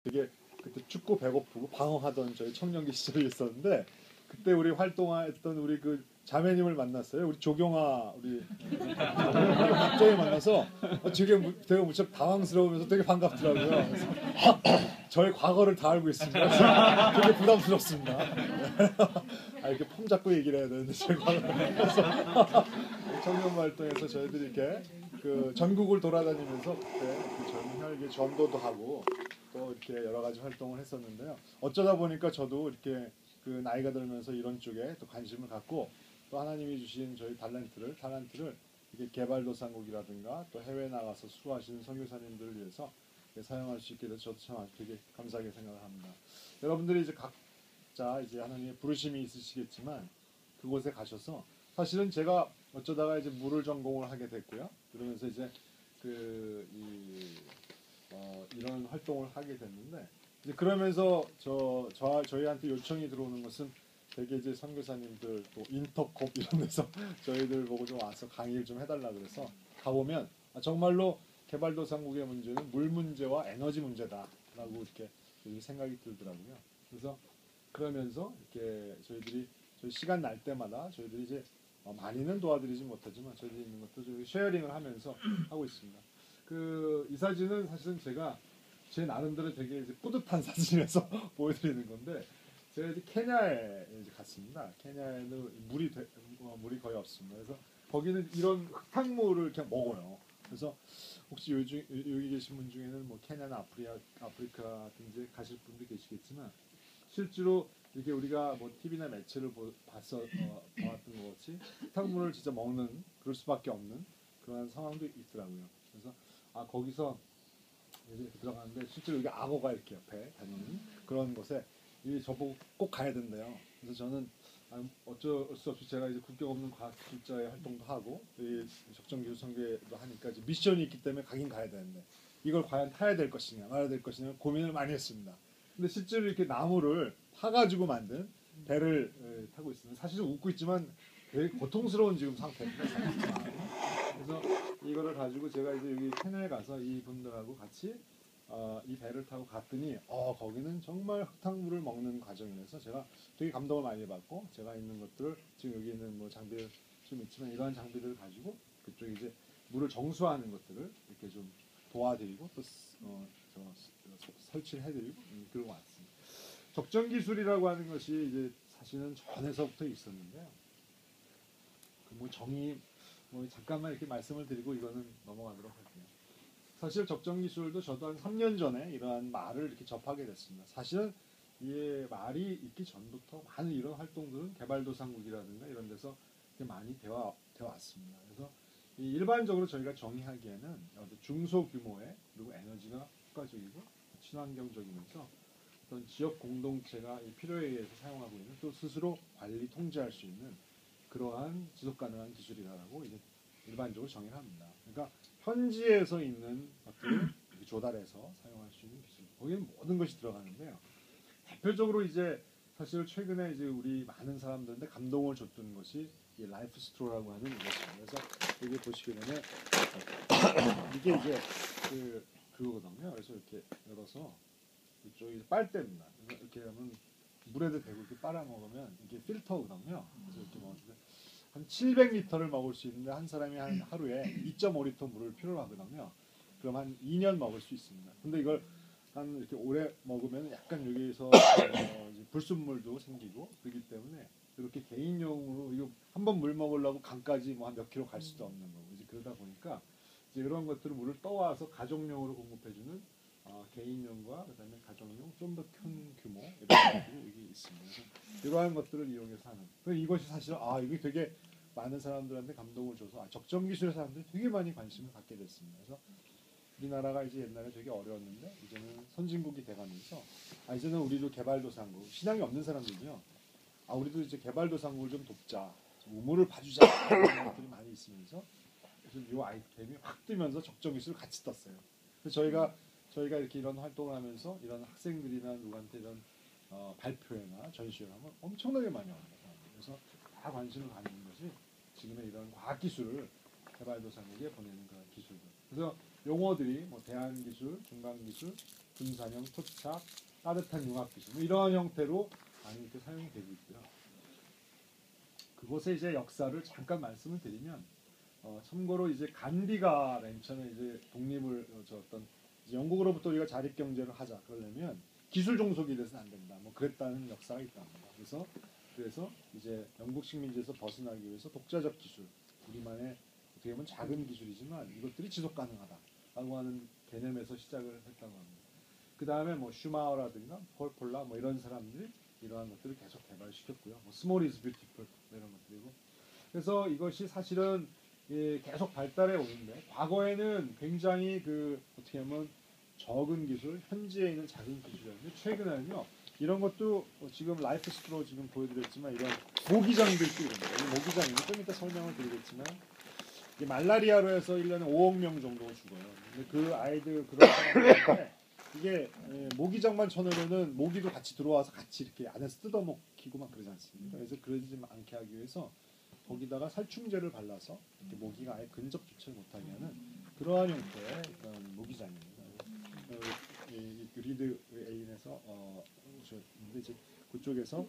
되게 그때 춥고 배고프고 방황하던 저희 청년기 시절이 있었는데 그때 우리 활동했던 우리 그 자매님을 만났어요. 우리 조경아 우리 갑자기 만나서 되게 무척 당황스러우면서 되게 반갑더라고요. 그래서 저의 과거를 다 알고 있습니다. 그래서 되게 부담스럽습니다. 이렇게 폼 잡고 얘기를 해야 되는데 제가 그래서 청년 활동에서 저희들이 이렇게 그 전국을 돌아다니면서 그때 그 젊은 혈기 전도도 하고 또 이렇게 여러 가지 활동을 했었는데요. 어쩌다 보니까 저도 이렇게 그 나이가 들면서 이런 쪽에 또 관심을 갖고 또 하나님이 주신 저희 탈란트를 이렇게 개발도상국이라든가 또 해외 나가서 수고하시는 선교사님들을 위해서 사용할 수 있게 돼서 저도 참 되게 감사하게 생각을 합니다. 여러분들이 이제 각자 이제 하나님의 부르심이 있으시겠지만 그곳에 가셔서 사실은 제가 어쩌다가 이제 물을 전공을 하게 됐고요. 그러면서 이제 이런 활동을 하게 됐는데 이제 그러면서 저희한테 요청이 들어오는 것은 되게 이제 선교사님들 또 인터콥 이런 데서 저희들 보고 좀 와서 강의를 좀 해달라 그래서 가보면 정말로 개발도상국의 문제는 물 문제와 에너지 문제다라고 이렇게 생각이 들더라고요. 그래서 그러면서 이렇게 저희 시간 날 때마다 저희들이 이제 많이는 도와드리지 못하지만 저희들이 있는 것도 좀 쉐어링을 하면서 하고 있습니다. 이 사진은 사실은 제가 제 나름대로 되게 이제 뿌듯한 사진에서 보여드리는 건데 제가 이제 케냐에 이제 갔습니다. 케냐에는 물이 거의 없습니다. 그래서 거기는 이런 흙탕물을 그냥 먹어요. 그래서 혹시 여기 계신 분 중에는 뭐 케냐나 아프리카 등지 가실 분도 계시겠지만 실제로 이렇게 우리가 뭐 TV나 매체를 보았던 것 같이 흙탕물을 진짜 먹는 그럴 수밖에 없는 그런 상황도 있더라고요. 그래서 거기서 이제 들어가는데 실제로 여기 악어가 이렇게 옆에 다니는 그런 곳에 저보고 꼭 가야 된대요. 그래서 저는 어쩔 수 없이 제가 이제 국경 없는 과학기술자의 활동도 하고 적정기술 선교도 하니까 이제 미션이 있기 때문에 가긴 가야 되는데 이걸 과연 타야 될 것이냐 말아야 될 것이냐 고민을 많이 했습니다. 근데 실제로 이렇게 나무를 파가지고 만든 배를 타고 있습니다. 사실은 웃고 있지만 되게 고통스러운 지금 상태입니다. 그래서 이거를 가지고 제가 이제 여기 케냐에 가서 이분들하고 같이 이 배를 타고 갔더니 거기는 정말 흙탕물을 먹는 과정이라서 제가 되게 감동을 많이 받고 제가 있는 것들을 지금 여기 있는 뭐 장비를 좀 있지만 이러한 장비들을 가지고 그쪽 이제 물을 정수하는 것들을 이렇게 좀 도와드리고 또 설치를 해드리고 그러고 왔습니다. 적정 기술이라고 하는 것이 이제 사실은 전에서부터 있었는데요. 잠깐만 이렇게 말씀을 드리고 이거는 넘어가도록 할게요. 사실 적정 기술도 저도 한 3년 전에 이러한 말을 이렇게 접하게 됐습니다. 사실은 이 말이 있기 전부터 많은 이런 활동들은 개발도상국이라든가 이런 데서 많이 되어 왔습니다. 그래서 일반적으로 저희가 정의하기에는 중소규모의 그리고 에너지가 효과적이고 친환경적이면서 어떤 지역 공동체가 필요에 의해서 사용하고 있는 또 스스로 관리 통제할 수 있는 그러한 지속 가능한 기술이라고 이제 일반적으로 정의를 합니다. 그러니까 현지에서 있는 것들을 조달해서 사용할 수 있는 기술. 거기는 모든 것이 들어가는데요. 대표적으로 이제 사실 최근에 이제 우리 많은 사람들한테 감동을 줬던 것이 이 라이프 스트로라고 하는 것입니다. 그래서 여기 보시게 되면 이게 이제 그거거든요. 그래서 이렇게 열어서 이쪽이 빨대입니다. 그래서 이렇게 하면 물에도 대고 이렇게 빨아 먹으면 이게 필터거든요. 그래서 이렇게 먹으면 한 700리터를 먹을 수 있는데 한 사람이 한 하루에 2.5리터 물을 필요로 하거든요. 그럼 한 2년 먹을 수 있습니다. 근데 이걸 한 이렇게 오래 먹으면 약간 여기에서 불순물도 생기고 그렇기 때문에 이렇게 개인용으로 이거 한번 물 먹으려고 강까지 뭐 한 몇 킬로 갈 수도 없는 거고 이제 그러다 보니까 이제 이런 것들을 물을 떠와서 가정용으로 공급해주는 개인용과 그다음에 가정용 좀 더 큰 규모 이런 것들이 여기 있습니다. 그래서 이러한 것들을 이용해서 하는. 이것이 사실 이게 되게 많은 사람들한테 감동을 줘서 적정 기술의 사람들이 되게 많이 관심을 갖게 됐습니다. 그래서 우리나라가 이제 옛날에 되게 어려웠는데 이제는 선진국이 돼가면서 이제는 우리도 개발도상국 신앙이 없는 사람들이요. 우리도 이제 개발도상국을 좀 돕자, 좀 우물을 봐주자 이런 것들이 많이 있으면서 그래서 이 아이템이 확 뜨면서 적정 기술을 같이 떴어요. 그래서 저희가 이렇게 이런 활동을 하면서 이런 학생들이나 누구한테 이런 발표회나 전시회를 하면 엄청나게 많이 옵니다. 그래서 다 관심을 갖는 것이 지금의 이런 과학기술을 개발도상국에 보내는 그런 기술들. 그래서 용어들이 뭐 대한기술, 중간기술, 분산형, 토착, 따뜻한 융합기술 뭐 이러한 형태로 많이 이렇게 사용이 되고 있고요. 그곳의 이제 역사를 잠깐 말씀을 드리면 참고로 이제 간디가 맨 처음에 이제 독립을 저 어떤 이제 영국으로부터 우리가 자립 경제를 하자 그러려면 기술 종속이 돼서는 안 된다. 뭐 그랬다는 역사가 있답니다. 그래서 이제 영국 식민지에서 벗어나기 위해서 독자적 기술, 우리만의 어떻게 보면 작은 기술이지만 이것들이 지속 가능하다라고 하는 개념에서 시작을 했다고 합니다. 그 다음에 뭐 슈마우라든가 폴폴라 뭐 이런 사람들이 이러한 것들을 계속 개발시켰고요. 뭐 스몰 이즈 뷰티풀 이런 것들이고. 그래서 이것이 사실은 계속 발달해 오는데 과거에는 굉장히 그 어떻게 보면 적은 기술, 현지에 있는 작은 기술이었는데 최근에는요 이런 것도 지금 라이프 스트로 지금 보여드렸지만 이런 모기장도 있고 이런 거예요. 모기장이 좀 이따 설명을 드리겠지만 이게 말라리아로 해서 1년에 5억 명 정도가 죽어요. 근데 그 아이들 그런 사람들인데 이게 모기장만 쳐놓으면은 모기도 같이 들어와서 같이 이렇게 안에서 뜯어먹히고 막 그러지 않습니까? 그래서 그러지 않게 하기 위해서 거기다가 살충제를 발라서 이렇게 모기가 아예 근접조차를 못하게 하는 그러한 형태의 그런 모기장입니다. 이 그리드 에인에서 근데 이제 그쪽에서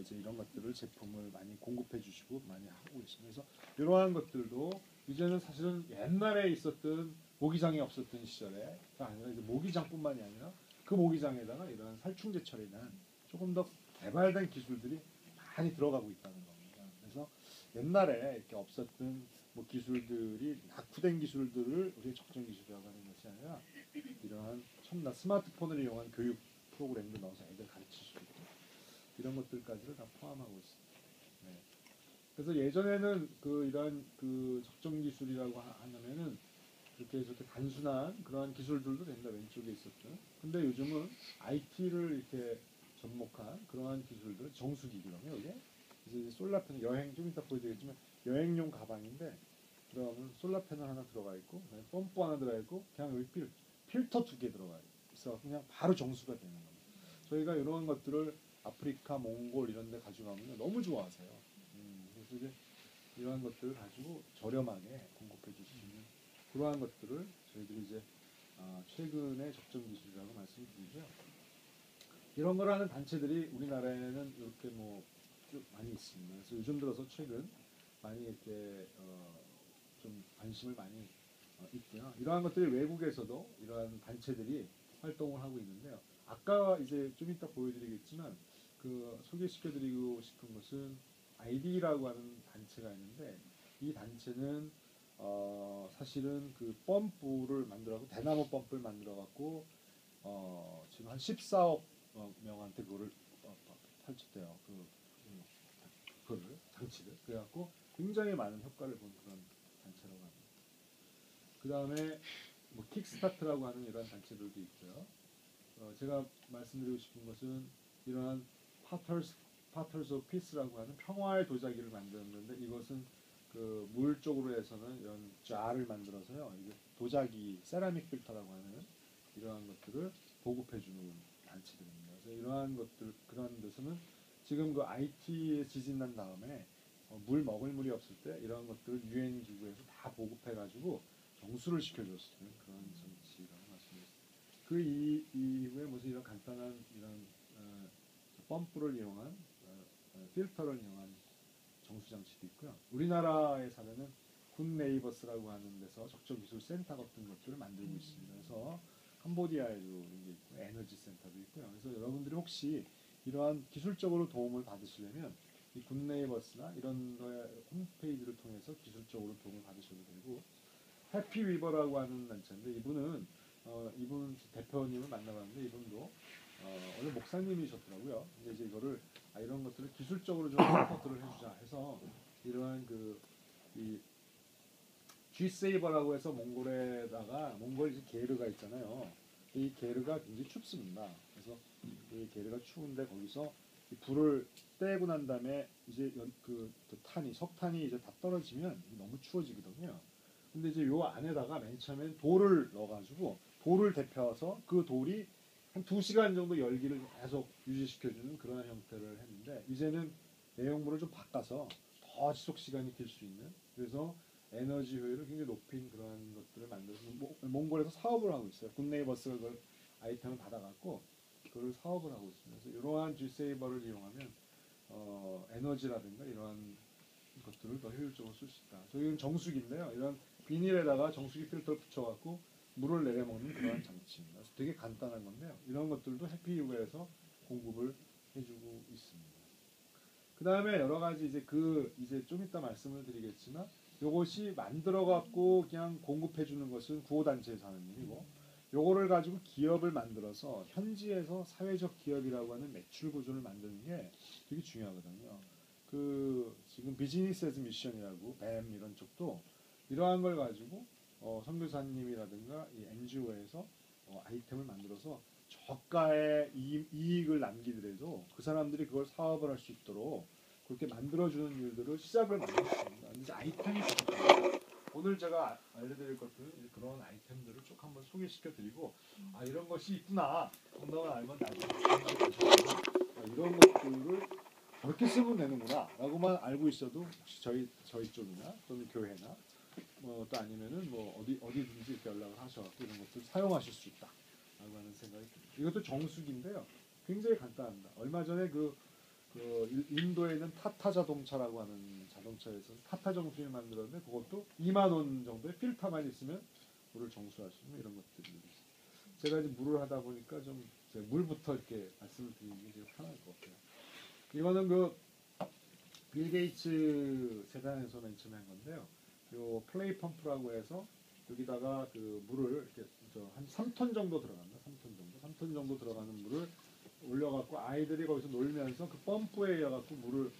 이제 이런 것들을 제품을 많이 공급해 주시고 많이 하고 있습니다. 그래서 이러한 것들도 이제는 사실은 옛날에 있었던 모기장이 없었던 시절에 아니라 이제 모기장뿐만이 아니라 그 모기장에다가 이러한 살충제 처리나 조금 더 개발된 기술들이 많이 들어가고 있다는 겁니다. 그래서 옛날에 이렇게 없었던 뭐 기술들이 낙후된 기술들을 우리 적정 기술이라고 하는 것이 아니라 이러한 첨단 스마트폰을 이용한 교육 프로그램도 넣어서 애들 가르칠 수 있고 이런 것들까지를 다 포함하고 있습니다. 네. 그래서 예전에는 그 이러한 그 적정 기술이라고 하면은 저렇게 단순한 그러한 기술들도 된다 왼쪽에 있었죠. 근데 요즘은 IT를 이렇게 접목한 그러한 기술들 정수기거든요. 이게 이제 솔라 패널 여행 좀 이따 보여드리겠지만 여행용 가방인데 그러면 솔라 패널 하나 들어가 있고 펌프 하나 들어가 있고 그냥 여기 필터 2개 들어가 있어 그냥 바로 정수가 되는 겁니다. 저희가 이런 것들을 아프리카, 몽골 이런 데 가져가면 너무 좋아하세요. 그래서 이제 이러한 것들을 가지고 저렴하게 공급해 줄 수 있는 그러한 것들을 저희들이 이제 최근의 적정 기술이라고 말씀드리고요. 이런 걸 하는 단체들이 우리나라에는 이렇게 뭐 많이 있습니다. 그래서 요즘 들어서 최근 많이 이렇게 좀 관심을 많이 있고요. 이러한 것들이 외국에서도 이러한 단체들이 활동을 하고 있는데요. 아까 이제 좀 이따 보여드리겠지만 그 소개시켜드리고 싶은 것은 ID라고 하는 단체가 있는데 이 단체는 사실은 그 펌프를 만들어갖고 대나무 펌프를 만들어갖고 지금 한 14억 명한테 그거를 펼쳤대요. 그거를 장치를 그래갖고 굉장히 많은 효과를 본 그런 단체라고 합니다. 그 다음에 뭐 킥스타트라고 하는 이런 단체들도 있고요. 제가 말씀드리고 싶은 것은 이러한 파터스 오브 피스라고 하는 평화의 도자기를 만들었는데 이것은 그 물 쪽으로 해서는 이런 좌를 만들어서요. 이게 도자기 세라믹 필터라고 하는 이러한 것들을 보급해주는 단체들입니다. 그래서 이러한 것들 그런 데서는 지금 그 IT에 지진 난 다음에 물 먹을 물이 없을 때 이러한 것들을 UN 기구에서 다 보급해가지고 정수를 시켜줬을 그런 장치라고 말씀드렸습니다. 그 이후에 무슨 이런 간단한 이런 펌프를 이용한 필터를 이용한 정수 장치도 있고요. 우리나라의 사례는 굿네이버스라고 하는 데서 적정기술 센터 같은 것들을 만들고 있습니다. 그래서 캄보디아에도 이런 게 있고 에너지 센터도 있고요. 그래서 여러분들이 혹시 이러한 기술적으로 도움을 받으시려면 이 굿네이버스나 이런 거의 홈페이지를 통해서 기술적으로 도움을 받으셔도 되고 해피위버라고 하는 단체인데 이분 대표님을 만나봤는데 이분도 원래 목사님이셨더라고요. 근데 이제 이거를 이런 것들을 기술적으로 좀 서포트를 해주자 해서 이러한 이 G세이버라고 해서 몽골에 이제 게르가 있잖아요. 이 게르가 굉장히 춥습니다. 그래서 이 게르가 추운데 거기서 이 불을 떼고 난 다음에 이제 석탄이 이제 다 떨어지면 너무 추워지거든요. 근데 이제 요 안에다가 맨 처음엔 돌을 넣어가지고 돌을 데펴서 그 돌이 한 2시간 정도 열기를 계속 유지시켜주는 그런 형태를 했는데 이제는 내용물을 좀 바꿔서 더 지속 시간이 길 수 있는 그래서 에너지 효율을 굉장히 높인 그런 것들을 만들어서 몽골에서 사업을 하고 있어요. 굿네이버스가 그 아이템을 받아갖고 그걸 사업을 하고 있습니다. 그래서 이러한 G세이버를 이용하면 에너지라든가 이러한 것들을 더 효율적으로 쓸 수 있다. 저희는 정수기인데요. 이런 비닐에다가 정수기 필터를 붙여갖고 물을 내려먹는 그런 장치입니다. 그래서 되게 간단한 건데요. 이런 것들도 해피유에서 공급을 해주고 있습니다. 그 다음에 여러 가지 이제 좀 이따 말씀을 드리겠지만 요것이 만들어 갖고 그냥 공급해 주는 것은 구호단체에서 하는 일이고 요거를 가지고 기업을 만들어서 현지에서 사회적 기업이라고 하는 매출 구조를 만드는 게 되게 중요하거든요. 그 지금 비즈니스 에즈 미션이라고 뱀 이런 쪽도 이러한 걸 가지고 선교사님이라든가 이 NGO에서 아이템을 만들어서 저가의 이익을 남기더라도 그 사람들이 그걸 사업을 할 수 있도록 그렇게 만들어주는 일들을 시작을 많이 했습니다. 근데 아이템이 부족해요. 오늘 제가 알려드릴 것들은 이제 그런 아이템들을 쭉 한번 소개시켜드리고 아 이런 것이 있구나 정답을 알면 나중에 이런 것들을 저렇게 쓰면 되는구나 라고만 알고 있어도 혹시 저희 쪽이나 또는 교회나 또 아니면은 어디든지 이렇게 연락을 하셔갖고 이런 것들 사용하실 수 있다 라고 하는 생각이 듭니다. 이것도 정수기인데요. 굉장히 간단합니다. 얼마 전에 그 인도에 있는 타타 자동차라고 하는 자동차에서 타타 정수기를 만들었는데 그것도 2만 원 정도의 필터만 있으면 물을 정수할 수 있는 이런 것들이 있습니다. 제가 이제 물을 하다 보니까 좀 물부터 이렇게 말씀을 드리는 게 제일 편할 것 같아요. 이거는 그 빌 게이츠 재단에서 맨 처음에 한 건데요. 요 플레이 펌프라고 해서 여기다가 그 물을 이렇게 한 3톤 정도 들어갑니다. 3톤 정도 들어가는 물을 올려갖고 아이들이 거기서 놀면서 그 펌프에 이어갖고 물을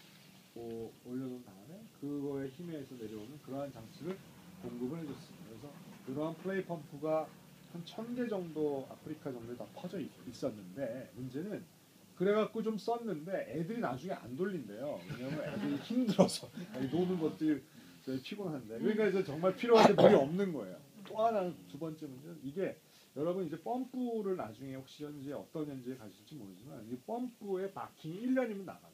올려놓은 다음에 그거에 힘에 의해서 내려오는 그러한 장치를 공급을 해줬습니다. 그래서 그러한 플레이 펌프가 한 1000개 정도 아프리카 정도에 다 퍼져 있었는데 문제는 그래갖고 좀 썼는데 애들이 나중에 안 돌린대요. 왜냐면 애들이 힘들어서 노는 것들이 피곤한데 그러니까 이제 정말 필요한데 물이 없는 거예요. 또 하나 두 번째 문제는 이게 여러분 이제 펌프를 나중에 혹시 현재 어떤 현지에 가실지 모르지만 이 펌프의 마킹이 1년이면 나가요.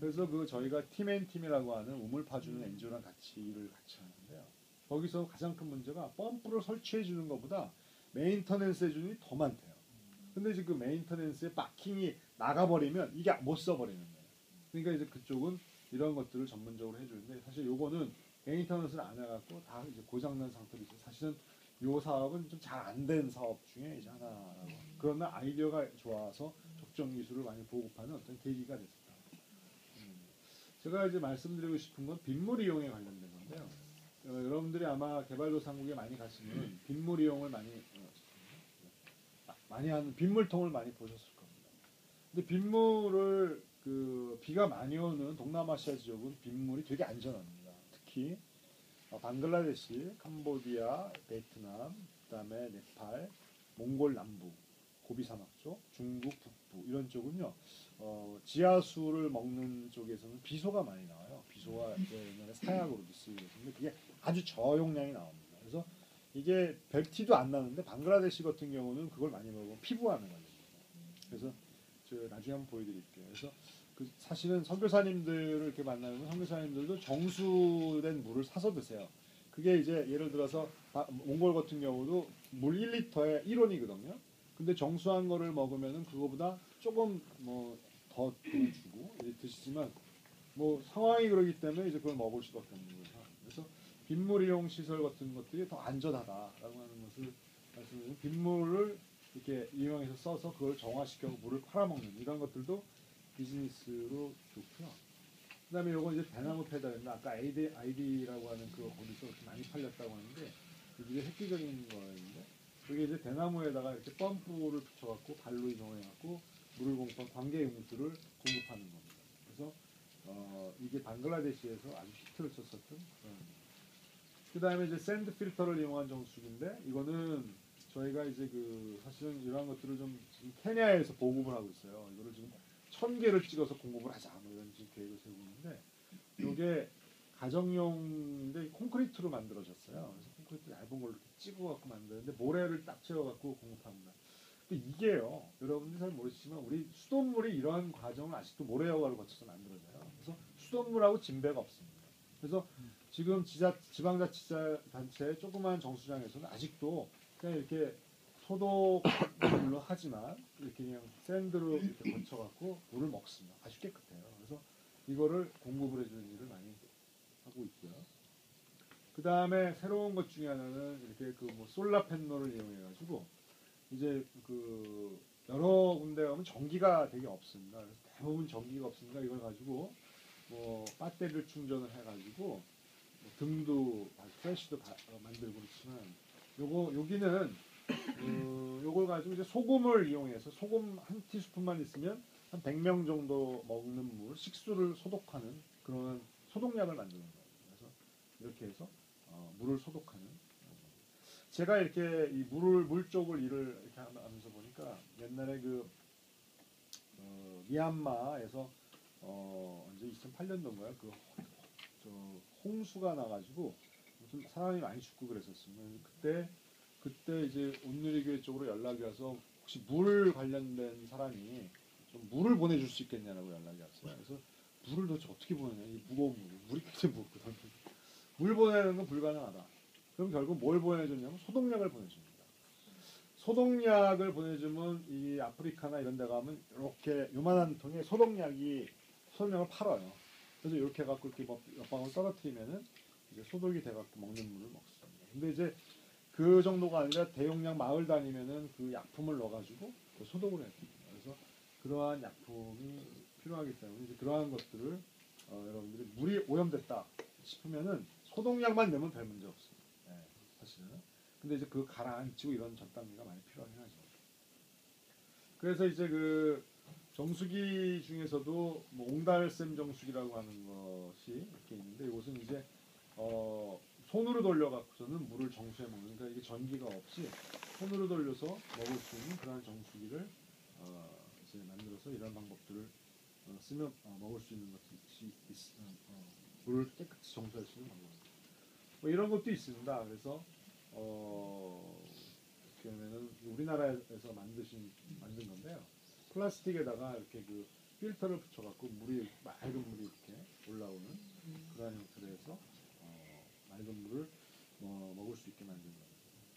그래서 그 저희가 팀앤팀이라고 하는 우물 파주는 NGO랑 같이 일을 같이 하는데요. 거기서 가장 큰 문제가 펌프를 설치해 주는 것보다 메인터넌스 해주는 게 더 많대요. 근데 지금 메인터넌스의 마킹이 나가버리면 이게 못 써버리는 거예요. 그러니까 이제 그쪽은 이런 것들을 전문적으로 해주는데 사실 요거는 메인터넌스를 안 해갖고 다 이제 고장난 상태로 있어요. 사실은 요 사업은 좀 잘 안 된 사업 중에 이제 하나라고. 그러나 아이디어가 좋아서 적정 기술을 많이 보급하는 어떤 계기가 됐습니다. 제가 이제 말씀드리고 싶은 건 빗물 이용에 관련된 건데요. 여러분들이 아마 개발도상국에 많이 가시면 빗물 이용을 많이 하는 빗물통을 많이 보셨을 겁니다. 근데 빗물을 비가 많이 오는 동남아시아 지역은 빗물이 되게 안전합니다. 특히 방글라데시, 캄보디아, 베트남, 그다음에 네팔, 몽골 남부, 고비 사막 쪽, 중국 북부 이런 쪽은요. 지하수를 먹는 쪽에서는 비소가 많이 나와요. 비소가 옛날에 사약으로도 쓰이고 있는데 그게 아주 저용량이 나옵니다. 그래서 이게 별 티도 안 나는데 방글라데시 같은 경우는 그걸 많이 먹으면 피부암에 걸립니다. 그래서 저 나중에 한번 보여드릴게요. 그래서 사실은 선교사님들을 이렇게 만나면 선교사님들도 정수된 물을 사서 드세요. 그게 이제 예를 들어서 몽골 같은 경우도 물 1리터에 1원이거든요. 근데 정수한 거를 먹으면은 그거보다 조금 더 돈을 주고 드시지만 상황이 그러기 때문에 이제 그걸 먹을 수밖에 없는 거죠. 그래서 빗물 이용 시설 같은 것들이 더 안전하다라고 하는 것을 말씀드리면 빗물을 이렇게 이용해서 써서 그걸 정화시켜 물을 팔아먹는 이런 것들도 비즈니스로 좋고요. 그다음에 요건 이제 대나무 페달인데 아까 아이디라고 하는 그거 거기서 많이 팔렸다고 하는데 이게 획기적인 거였는데 그게 이제 대나무에다가 이렇게 펌프를 붙여갖고 발로 이용해갖고 물을 공급한 관계 음수를 공급하는 겁니다. 그래서 이게 방글라데시에서 아주 히트를 쳤었던 그런. 그다음에 이제 샌드 필터를 이용한 정수기인데 이거는 저희가 이제 사실은 이러한 것들을 좀 지금 케냐에서 보급을 하고 있어요. 이거를 지금 1000개를 찍어서 공급을 하자 이런 지금 계획을 세우고 있는데 이게 가정용인데 콘크리트로 만들어졌어요. 그래서 콘크리트 얇은 걸로 이렇게 찍어갖고 만드는데 모래를 딱 채워갖고 공급합니다. 근데 이게요, 여러분들 잘 모르시지만 우리 수돗물이 이러한 과정을 아직도 모래 여과를 거쳐서 만들어져요. 그래서 수돗물하고 진배가 없습니다. 그래서 지금 지방자치단체 조그만 정수장에서는 아직도 그냥 이렇게 소독물로 하지만 이렇게 그냥 샌드로 이렇게 거쳐갖고 물을 먹습니다. 아주 깨끗해요. 그래서 이거를 공급을 해주는 일을 많이 하고 있고요. 그 다음에 새로운 것 중에 하나는 이렇게 그 뭐 솔라 패널을 이용해가지고 이제 그 여러 군데 가면 전기가 되게 없습니다. 그래서 대부분 전기가 없으니까 이걸 가지고 뭐 배터리를 충전을 해가지고 뭐 등도 플래시도 만들고 그렇지만 여기는 요걸 가지고 이제 소금을 이용해서 소금 한 티스푼만 있으면 한 100명 정도 먹는 물 식수를 소독하는 그런 소독약을 만드는 거예요. 그래서 이렇게 해서 물을 소독하는 제가 이렇게 이 물 쪽을 일을 이렇게 하면서 보니까 옛날에 그 미얀마에서 언제 2008년도인가요? 저 홍수가 나가지고 무슨 사람이 많이 죽고 그랬었습니다. 그때 이제 온누리교회 쪽으로 연락이 와서 혹시 물 관련된 사람이 좀 물을 보내줄 수 있겠냐고 연락이 왔어요. 그래서 물을 도대체 어떻게 보내냐? 이 무거운 물이 굉장히 무겁거든요. 물 보내는 건 불가능하다. 그럼 결국 뭘 보내줬냐면 소독약을 보내줍니다. 소독약을 보내주면 이 아프리카나 이런 데 가면 이렇게 요만한 통에 소독약을 팔아요. 그래서 이렇게 해갖고 이렇게 몇 방울 떨어뜨리면은 이제 소독이 돼갖고 먹는 물을 먹습니다. 근데 이제 그 정도가 아니라 대용량 마을 다니면은 그 약품을 넣어가지고 소독을 해요. 그래서 그러한 약품이 필요하기 때문에 이제 그러한 것들을 여러분들이 물이 오염됐다 싶으면은 소독약만 넣으면 별 문제 없습니다. 네, 사실은. 근데 이제 그 가라앉히고 이런 전 단계가 많이 필요하긴 하죠. 그래서 이제 그 정수기 중에서도 뭐 옹달샘 정수기라고 하는 것이 이렇게 있는데 이것은 이제 손으로 돌려갖고서는 물을 정수해 먹는 그러니까 이게 전기가 없이 손으로 돌려서 먹을 수 있는 그러한 정수기를 이제 만들어서 이런 방법들을 쓰면 먹을 수 있는 것이 물을 깨끗이 정수할 수 있는 방법. 뭐 이런 것도 있습니다. 그래서 어떻게 하면은 우리나라에서 만든 건데요. 플라스틱에다가 이렇게 그 필터를 붙여갖고 맑은 물이 이렇게 올라오는 그러한 형태로 해서 맑은 물을 먹을 수 있게 만든 거예요.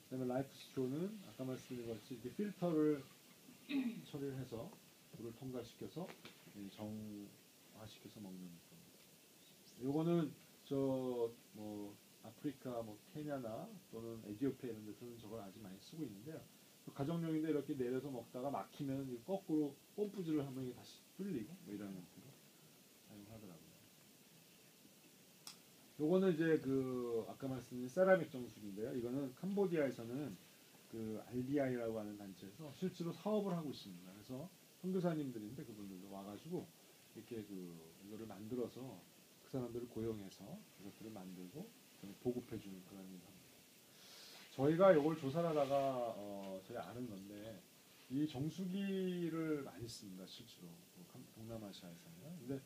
그다음에 라이프 스트로는 아까 말씀드린 것이 이렇게 필터를 처리를 해서 물을 통과시켜서 정화시켜서 먹는 겁니다. 요거는 뭐 아프리카 뭐 케냐나 또는 에티오피아 이런 데서는 저걸 아주 많이 쓰고 있는데요. 가정용인데 이렇게 내려서 먹다가 막히면 거꾸로 펌프질을 하면 이게 다시 뚫리고 뭐 이런 형태로 사용하더라고요. 요거는 이제 그 아까 말씀드린 세라믹 정수기인데요. 이거는 캄보디아에서는 그 RDI라고 하는 단체에서 실제로 사업을 하고 있습니다. 그래서 선교사님들인데 그분들도 와가지고 이렇게 이거를 만들어서 그 사람들을 고용해서 그것들을 만들고 보급해주는 그런 일을 합니다. 저희가 이걸 조사를 하다가 저희 아는 건데 이 정수기를 많이 씁니다. 실제로 동남아시아에서는. 근데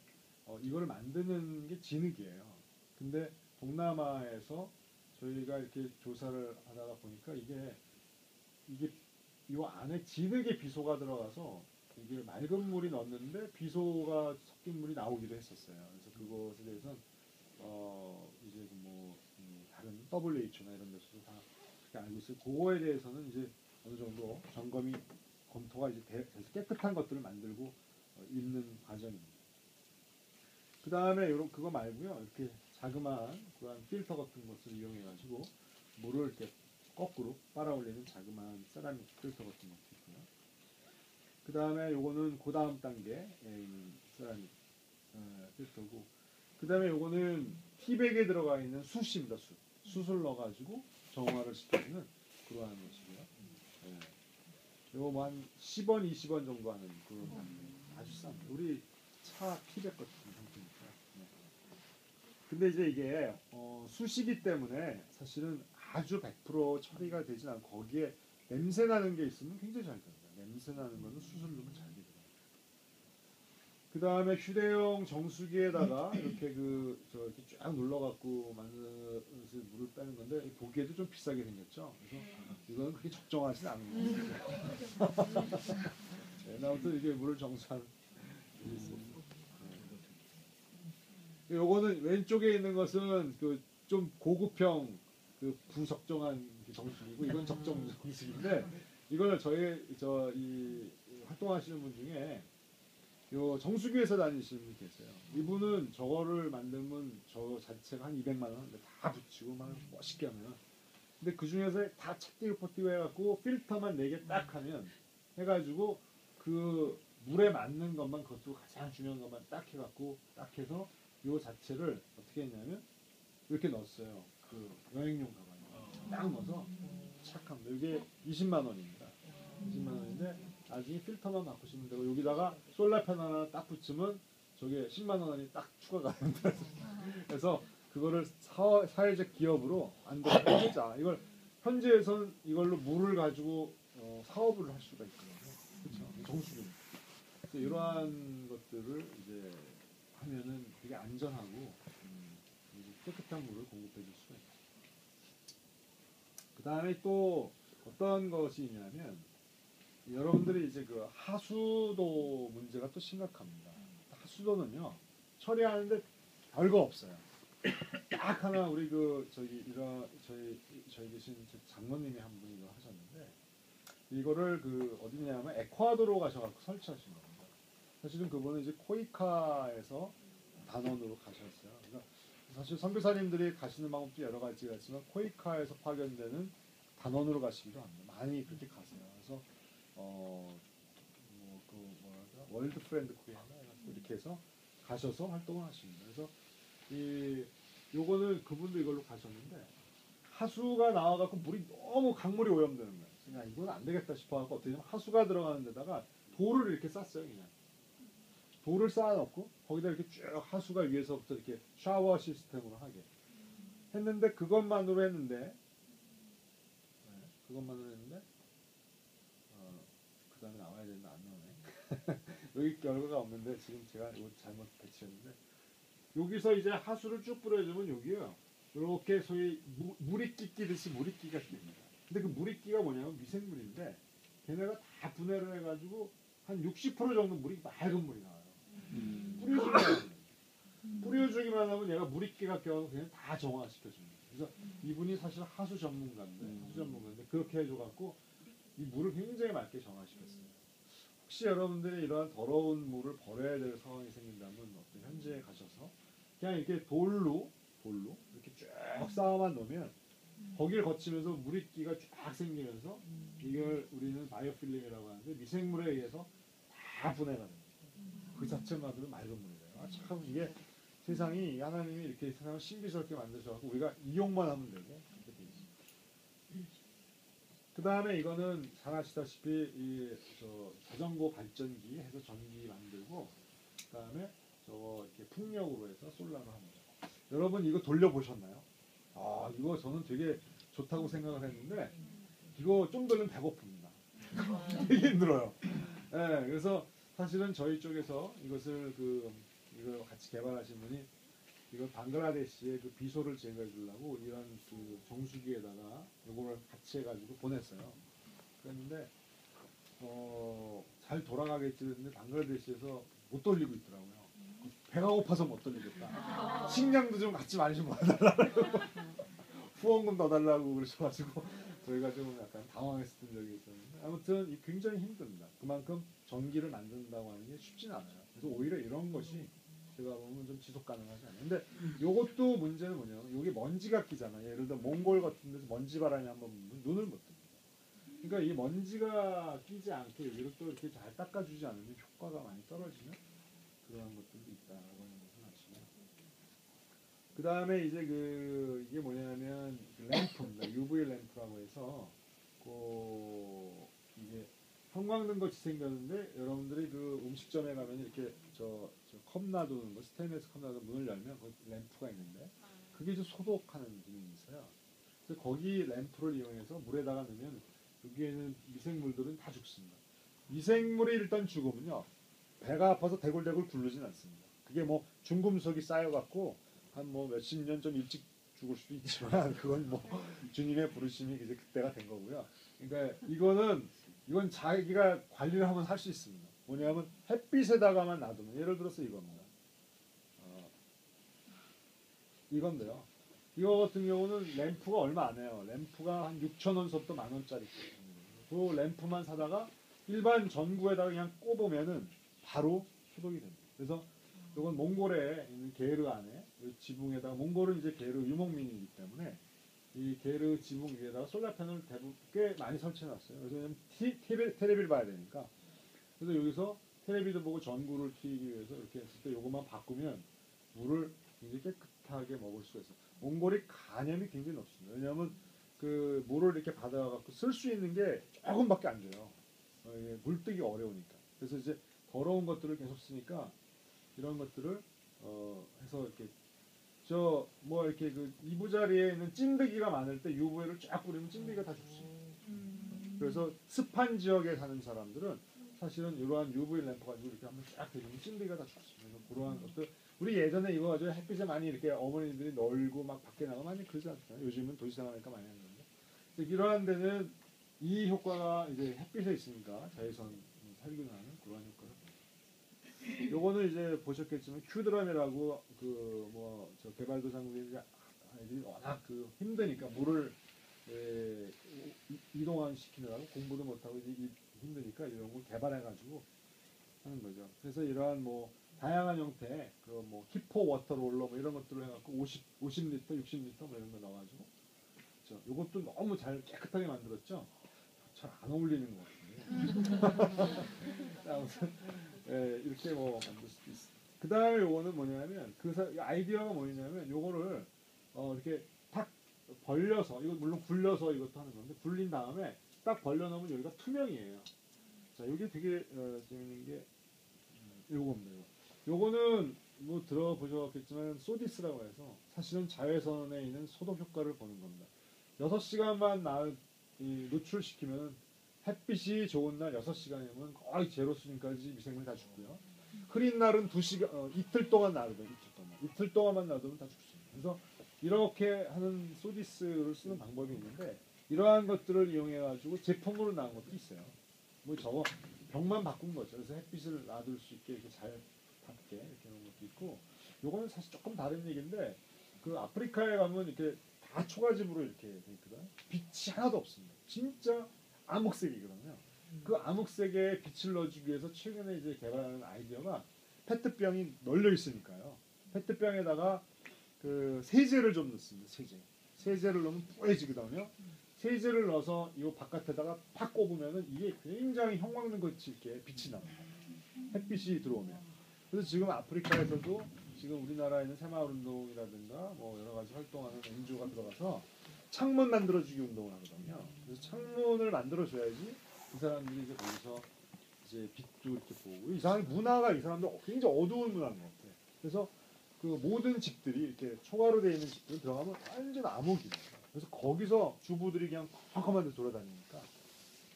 이걸 만드는 게 진흙이에요. 근데 동남아에서 저희가 이렇게 조사를 하다가 보니까 이게 이 안에 진흙에 비소가 들어가서 이게 맑은 물이 넣었는데 비소가 섞인 물이 나오기도 했었어요. 그래서 그것에 대해서는 이제 뭐 다른 WHO나 이런 데서도 다 그렇게 알고 있어요. 그거에 대해서는 이제 어느 정도 검토가 이제 돼서 깨끗한 것들을 만들고 있는 과정입니다. 그 다음에 그거 말고요, 이렇게 자그마한 그런 필터 같은 것을 이용해가지고 물을 이렇게 거꾸로 빨아올리는 자그마한 세라믹 필터 같은 것도 있고요. 그 다음에 요거는 그 다음 단계에 있는 세라믹 필터고, 그 다음에 요거는 티백에 들어가 있는 숯입니다. 숯을 넣어가지고 정화를 시켜주는 그러한 것이고요. 요거 뭐 한 10원, 20원 정도 하는 그런 아주 싼 우리 차 티백 같은 상태니까. 근데 이제 이게 숯이기 때문에 사실은 아주 100% 처리가 되진 않고 거기에 냄새 나는 게 있으면 굉장히 잘 됩니다. 냄새 나는 거는 숯을 넣으면 잘 되더라고요. 그 다음에 휴대용 정수기에다가 이렇게 이렇게 쫙 눌러갖고 만들어서 물을 빼는 건데 보기에도 좀 비싸게 생겼죠. 그래서 이거는 그렇게 적정하진 않은 것 같아요. 네, 아무튼 이게 물을 정수하는 일이 있습니다. 요거는 왼쪽에 있는 것은 그 좀 고급형 그 부적정한 정수기고 이건 적정 정수기인데 이걸 이 활동하시는 분 중에 요 정수기회사 다니시는 분 계세요. 이분은 저거를 만들면 저 자체가 한 200만 원 다 붙이고 막 멋있게 하면 근데 그 중에서 다 찻띠고 포띠고 해갖고 필터만 4개 딱 하면 해가지고 그 물에 맞는 것만 그것도 가장 중요한 것만 딱 해갖고 딱 해서 요 자체를 어떻게 했냐면 이렇게 넣었어요. 그 여행용 가방에 딱 넣어서 착합니다. 이게 20만 원입니다. 20만 원인데 나중에 필터만 바꾸시면 되고 여기다가 솔라펜 하나 딱 붙이면 저게 10만 원이 딱 추가가 됩니다. 그래서 그거를 사회적 기업으로 만들자. 이걸 현지에선 이걸로 물을 가지고 사업을 할 수가 있거든요. 그렇죠? 정수기. 이러한 것들을 이제 하면은 되게 안전하고 깨끗한 물을 공급해 줄 수가 있어요. 그 다음에 또 어떤 것이 있냐면 여러분들이 이제 그 하수도 문제가 또 심각합니다. 하수도는요 처리하는데 별거 없어요. 딱 하나 우리 그 저희 계신 장모님이 한 분이 이거 하셨는데 이거를 그 어디냐면 에콰도르 가셔갖고 설치하신 겁니다. 사실은 그분은 이제 코이카에서 단원으로 가셨어요. 그러니까 사실 선교사님들이 가시는 방법도 여러 가지가 있지만 코이카에서 파견되는 단원으로 가시기도 합니다. 많이 그렇게 가세요. 그래서 월드 프렌드 코리아 이렇게 해서 가셔서 활동을 하십니다. 그래서 요거는 그분도 이걸로 가셨는데 하수가 나와갖고 물이 너무 강물이 오염되는 거예요. 그냥 이건 안 되겠다 싶어갖고 어떻게 보면 하수가 들어가는 데다가 돌을 이렇게 쌌어요. 그냥 돌을 쌓아놓고 거기다 이렇게 쭉 하수가 위에서부터 이렇게 샤워 시스템으로 하게 했는데 그것만으로 했는데 그 다음에 나와야 되는데 안 나오네. 여기 결과가 없는데 지금 제가 이거 잘못 배치했는데 여기서 이제 하수를 쭉 뿌려주면 여기요 이렇게 소위 물이끼 끼듯이 물이끼가 낍니다. 근데 그 물이끼가 뭐냐면 미생물인데 걔네가 다 분해를 해가지고 한 60% 정도 물이 맑은 물이 나와요. 뿌려주기만 하면 얘가 물이끼가 껴서 그냥 다 정화시켜줍니다. 그래서 이분이 사실 하수 전문가인데 그렇게 해줘갖고 이 물을 굉장히 맑게 정화시켰어요. 혹시 여러분들이 이러한 더러운 물을 버려야 될 상황이 생긴다면 어떤 현지에 가셔서 그냥 이렇게 돌로 이렇게 쭉 쌓아만 놓으면 거기를 거치면서 물이끼가 쫙 생기면서 이걸 우리는 바이오필름이라고 하는데 미생물에 의해서 다 분해가 됩니다. 그 자체만으로 맑은 물이래요. 참 이게 세상이 하나님이 이렇게 세상을 신비스럽게 만드셔서 우리가 이용만 하면 되고 그 다음에 이거는 잘 아시다시피 자전거 발전기 해서 전기 만들고 그 다음에 저거 이렇게 풍력으로 해서 솔라로 합니다. 여러분 이거 돌려보셨나요? 아 이거 저는 되게 좋다고 생각을 했는데 이거 좀 돌리면 배고픕니다. 되게 힘들어요. 네, 그래서 사실은 저희 쪽에서 이걸 같이 개발하신 분이 이걸 방글라데시의 그 비소를 제거해 주려고 이런 그 정수기에다가 이거를 같이 해가지고 보냈어요. 그랬는데 잘 돌아가겠지 했는데 방글라데시에서 못 돌리고 있더라고요. 배가 고파서 못 돌리겠다. 식량도 좀 같이 많이 좀 넣어달라고 후원금 넣어달라고 그러셔가지고 저희가 좀 약간 당황했었던 적이 있었는데 아무튼 굉장히 힘듭니다. 그만큼 전기를 만든다고 하는 게 쉽진 않아요. 그래서 오히려 이런 것이 제가 보면 좀 지속 가능하지 않아요. 근데 요것도 문제는 뭐냐면 여기 먼지가 끼잖아요. 예를 들어 몽골 같은 데서 먼지 바람이 한번 불면 눈을 못 뜹니다. 그러니까 이 먼지가 끼지 않게 여기를 또 이렇게 잘 닦아주지 않으면 효과가 많이 떨어지는 그런 것들도 있다라고 하는 것을 아시고 그 다음에 이제 이게 뭐냐면 램프입니다. UV 램프라고 해서 이게 형광등 같이 생겼는데 여러분들이 그 음식점에 가면 이렇게 저 컵 놔두는 거 스테인리스 컵 놔두는 문을 열면 거기 램프가 있는데 그게 이제 소독하는 기능이 있어요. 그래서 거기 램프를 이용해서 물에다가 넣으면 여기에는 미생물들은 다 죽습니다. 미생물이 일단 죽으면요 배가 아파서 대굴대굴 굴르진 않습니다. 그게 뭐 중금속이 쌓여갖고 한 뭐 몇십 년 좀 일찍 죽을 수도 있지만 그건 뭐 주님의 부르심이 이제 그때가 된 거고요. 그러니까 이건 자기가 관리를 하면 할 수 있습니다. 뭐냐면 햇빛에다가만 놔두면 예를 들어서 이겁니다. 이건데요. 이거 같은 경우는 램프가 얼마 안 해요. 램프가 한 6,000원서부터 10,000원짜리. 그 램프만 사다가 일반 전구에다가 그냥 꼽으면은 바로 소독이 됩니다. 그래서 이건 몽골에 있는 게르 안에 이 지붕에다가 몽골은 이제 게르 유목민이기 때문에 이 게르 지붕 위에다가 솔라 패널을 대부분 꽤 많이 설치해놨어요. 그래서 테레비를 봐야 되니까. 그래서 여기서 테레비도 보고 전구를 튀기 위해서 이렇게 했을 때 이것만 바꾸면 물을 굉장히 깨끗하게 먹을 수가 있어요. 몽골이 간염이 굉장히 높습니다. 왜냐하면 그 물을 이렇게 받아갖고 쓸 수 있는 게 조금밖에 안 돼요. 물뜨기 어려우니까. 그래서 이제 더러운 것들을 계속 쓰니까 이런 것들을 해서 이렇게 저 뭐 이렇게 그 이부자리에 있는 찐득이가 많을 때 UV를 쫙 뿌리면 찐득이가 다 죽습니다. 그래서 습한 지역에 사는 사람들은 사실은 이러한 UV 램프 가지고 이렇게 한번 쫙 대주면 찐득이가 다 죽습니다. 그러한 것들 우리 예전에 이거 가지고 햇빛에 많이 이렇게 어머니들이 널고 막 밖에 나가면 많이 그러지 않잖아요. 요즘은 도시 생활하니까 많이 하는 건데 이러한 데는 이 효과가 이제 햇빛에 있으니까 자외선 살균하는 그러한 효과가. 요거는 이제 보셨겠지만 큐드럼이라고 그 뭐 저 개발도상국의 아이들이 워낙 그 힘드니까 물을 이동시키느라고 공부도 못하고 이제 힘드니까 이런 걸 개발해가지고 하는 거죠. 그래서 이러한 뭐 다양한 형태 그 뭐 히포 워터 롤러 뭐 이런 것들을 해갖고 50리터, 60리터 뭐 이런 거 넣어가지고 요것도 너무 잘 깨끗하게 만들었죠. 잘 안 어울리는 것 같은데. 아무튼 이렇게 뭐 만들 수도 있어. 그 다음에 요거는 뭐냐면 아이디어가 뭐냐면 요거를 이렇게 탁 벌려서 이거 물론 굴려서 이것도 하는 건데 굴린 다음에 딱 벌려놓으면 여기가 투명이에요. 자, 여기 되게 재밌는 게 요겁니다. 요거는 뭐 들어보셨겠지만 소디스라고 해서 사실은 자외선에 있는 소독 효과를 보는 겁니다. 6시간만 노출시키면 햇빛이 좋은 날 6시간이면 거의 제로 수준까지 미생물이 다 죽고요. 흐린 날은 2시간, 이틀 동안 놔두면 이틀 동안만 놔두면 다 죽습니다. 그래서 이렇게 하는 소디스를 쓰는 방법이 있는데 이러한 것들을 이용해 가지고 제품으로 나온 것도 있어요. 뭐 저거 병만 바꾼 거죠. 그래서 햇빛을 놔둘 수 있게 이렇게 잘 받게 이렇게 하는 것도 있고 요거는 사실 조금 다른 얘기인데 그 아프리카에 가면 이렇게 다 초가집으로 이렇게 돼 있거든. 빛이 하나도 없습니다. 진짜 암흑색이거든요. 그 암흑색에 빛을 넣어주기 위해서 최근에 이제 개발하는 아이디어가 페트병이 널려 있으니까요. 페트병에다가 그 세제를 좀 넣습니다. 세제를 넣으면 뿌얘지거든요. 세제를 넣어서 이 바깥에다가 팍 꼽으면은 이게 굉장히 형광등같이 이렇게 빛이 나요. 햇빛이 들어오면. 그래서 지금 아프리카에서도 지금 우리나라에 있는 새마을운동이라든가 뭐 여러 가지 활동하는 NGO가 들어가서 창문 만들어주기 운동을 하거든요. 그래서 창문을 만들어줘야지 이 사람들이 이제 거기서 이제 빛도 이렇게 보고 이상하게 문화가 이 사람들 굉장히 어두운 문화인 것 같아요. 그래서 그 모든 집들이 이렇게 초가로 되어 있는 집들 들어가면 완전 암흑이에요. 그래서 거기서 주부들이 그냥 컴컴한 데 돌아다니니까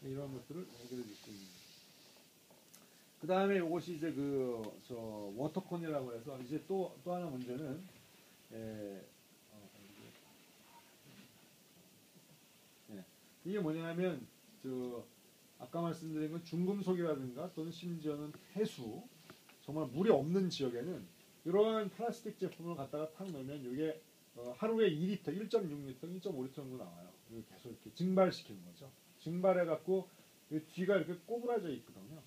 이런 것들을 해결해 줄 수 있는. 그 다음에 이것이 이제 저 워터콘이라고 해서 이제 또 하나 문제는 이게 뭐냐면 아까 말씀드린 건 중금속이라든가 또는 심지어는 해수 정말 물이 없는 지역에는 이러한 플라스틱 제품을 갖다가 탁 넣으면 이게 하루에 2리터, 1.6리터, 1.5리터 정도 나와요. 계속 이렇게 증발시키는 거죠. 증발해갖고 뒤가 이렇게 꼬부라져 있거든요.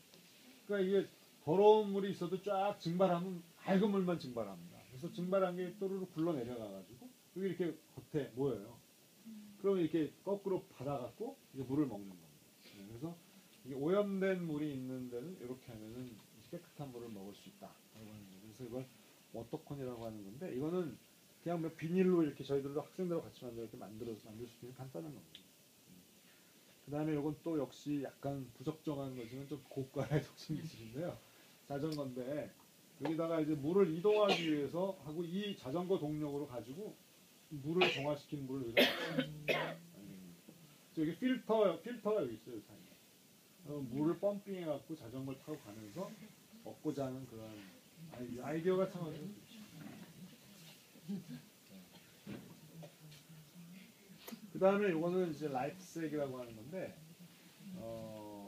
그러니까 이게 더러운 물이 있어도 쫙 증발하면 맑은 물만 증발합니다. 그래서 증발한 게 또르르 굴러 내려가가지고 여기 이렇게 겉에 모여요. 그러면 이렇게 거꾸로 받아갖고 이제 물을 먹는 겁니다. 그래서 이게 오염된 물이 있는 데는 이렇게 하면은 깨끗한 물을 먹을 수 있다. 그래서 이걸 워터콘이라고 하는 건데 이거는 그냥 뭐 비닐로 이렇게 저희들도 학생들하고 같이 만들 수 있는 간단한 겁니다. 그 다음에 이건 또 역시 약간 부적정한 거지만 좀 고가의 독심 기술인데요. 자전거인데 여기다가 이제 물을 이동하기 위해서 하고 이 자전거 동력으로 가지고 물을 정화시킨 물을 여기다 여기 필터가 여기 있어요. 물을 펌핑해 갖고 자전거를 타고 가면서 먹고자 하는 그런 아이디어가 참 그 다음에 이거는 이제 라이프색이라고 하는 건데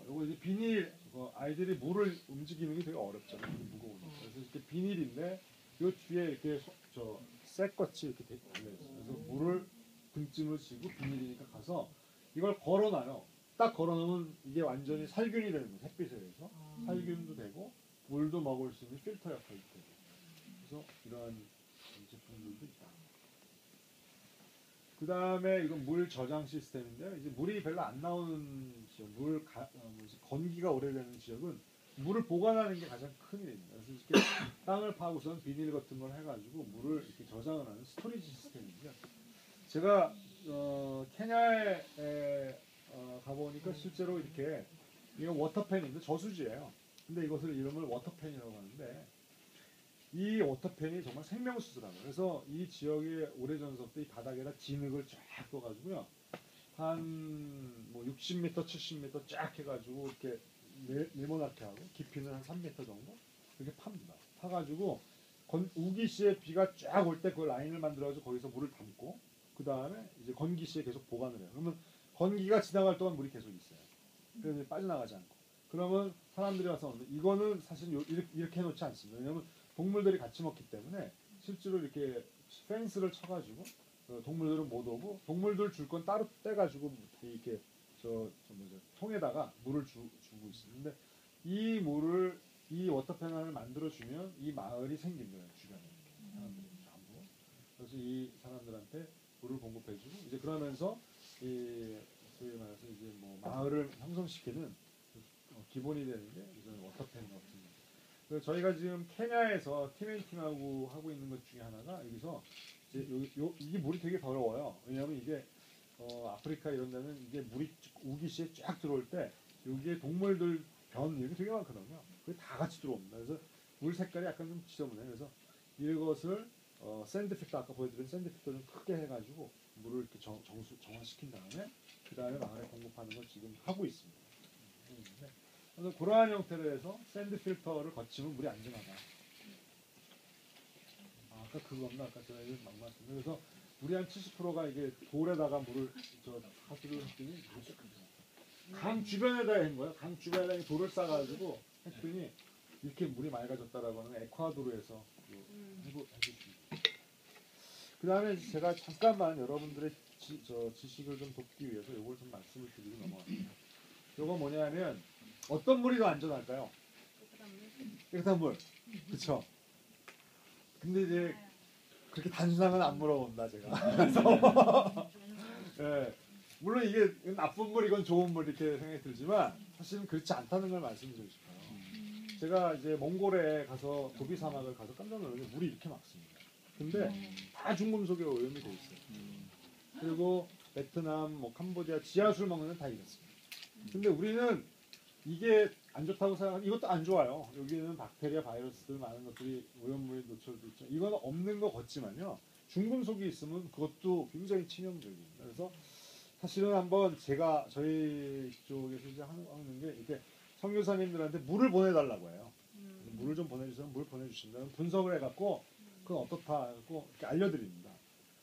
요거 이제 비닐 아이들이 물을 움직이는 게 되게 어렵잖아요. 무거우니까. 그래서 이렇게 비닐인데 요 뒤에 이렇게 쇠꽃이 이렇게 달려 있어요. 그래서 물을 등짐을 지고 비닐이니까 가서 이걸 걸어놔요. 딱 걸어놓으면 이게 완전히 살균이 되는 거예요. 햇빛에 의해서 살균도 되고 물도 먹을 수 있는 필터 역할도 되고. 그래서 이러한 제품들도 있다. 그 다음에 이건 물 저장 시스템인데요. 이제 물이 별로 안 나오는 지역, 건기가 오래되는 지역은 물을 보관하는 게 가장 큰 일입니다. 그래서 이렇게 땅을 파고선 비닐 같은 걸 해가지고 물을 이렇게 저장을 하는 스토리지 시스템이죠. 제가 케냐에 가보니까 실제로 이렇게 이건 워터팬인데 저수지예요. 근데 이것을 이름을 워터팬이라고 하는데 이 워터팬이 정말 생명수더라고요. 그래서 이 지역의 오래전서부터 이 바닥에다 진흙을 쫙 떠가지고요. 한 뭐 60m, 70m 쫙 해가지고 이렇게 네모나게 하고 깊이는 한 3m 정도 이렇게 팝니다. 파가지고 우기시에 비가 쫙 올 때 그 라인을 만들어가지고 거기서 물을 담고 그 다음에 이제 건기시에 계속 보관을 해요. 그러면 건기가 지나갈 동안 물이 계속 있어요. 그래서 빠져나가지 않고. 그러면 사람들이 와서 이거는 사실 이렇게 해놓지 않습니다. 왜냐하면 동물들이 같이 먹기 때문에 실제로 이렇게 펜스를 쳐가지고 동물들은 못 오고 동물들 줄 건 따로 떼가지고 이렇게 통에다가 물을 주고 있었는데 이 물을 이 워터패널을 만들어주면 이 마을이 생긴대요. 주변에 사람들이 전부. 그래서 이 사람들한테 물을 공급해주고 이제 그러면서 이 소위 말해서 이제 뭐 마을을 형성시키는 기본이 되는 게 이런 워터패널 같은 거. 그래서 저희가 지금 케냐에서 팀앤팀하고 하고 있는 것 중에 하나가 여기서 이제 이게 물이 되게 더러워요. 왜냐하면 이게 아프리카 이런 데는 이게 물이 우기시에 쫙 들어올 때 여기에 동물들 변 이렇게 되게 많거든요. 그게 다 같이 들어옵니다. 그래서 물 색깔이 약간 좀 지저분해요. 그래서 이것을 샌드 필터 아까 보여드린 샌드 필터를 크게 해가지고 물을 이렇게 정화시킨 다음에 그 다음에 마을에 공급하는 걸 지금 하고 있습니다. 그래서 그러한 형태로 해서 샌드 필터를 거치면 물이 안전하다. 아까 그겁나 아까 제가 막 말씀드렸는데 그래서 물이 한 70%가 이게 돌에다가 물을 하수를 했더니 강 주변에다 한 거예요. 강 주변에다 돌을 싸가지고 했더니 이렇게 물이 맑아졌다라고 하는 에콰도르에서 해주십니다. 그 다음에 제가 잠깐만 여러분들의 지식을 좀 돕기 위해서 이걸 좀 말씀을 드리고 넘어갑니다. 이거 뭐냐면 어떤 물이 더 안전할까요? 깨끗한 물. 그쵸? 근데 이제 그렇게 단순한 건 안 물어본다 제가. 그래서 네, 물론 이게 나쁜 물 이건 좋은 물 이렇게 생각이 들지만 사실은 그렇지 않다는 걸 말씀드리고 싶어요. 제가 이제 몽골에 가서 고비 사막을 가서 깜짝 놀랐는데 물이 이렇게 막습니다. 근데 다 중금속에 오염이 돼 있어요. 그리고 베트남, 뭐 캄보디아 지하수를 먹는 데는 다 이렇습니다. 근데 우리는 이게 안 좋다고 생각하면 이것도 안 좋아요. 여기는 박테리아, 바이러스들 많은 것들이 오염물에 노출돼 있죠. 이건 없는 것 같지만요. 중금속이 있으면 그것도 굉장히 치명적입니다. 그래서 사실은 한번 제가 저희 쪽에서 이제 하는 게 이렇게 선교사님들한테 물을 보내달라고 해요. 물을 좀 보내주세요. 물 보내주신다면 분석을 해갖고 그건 어떻다 하고 이렇게 알려드립니다.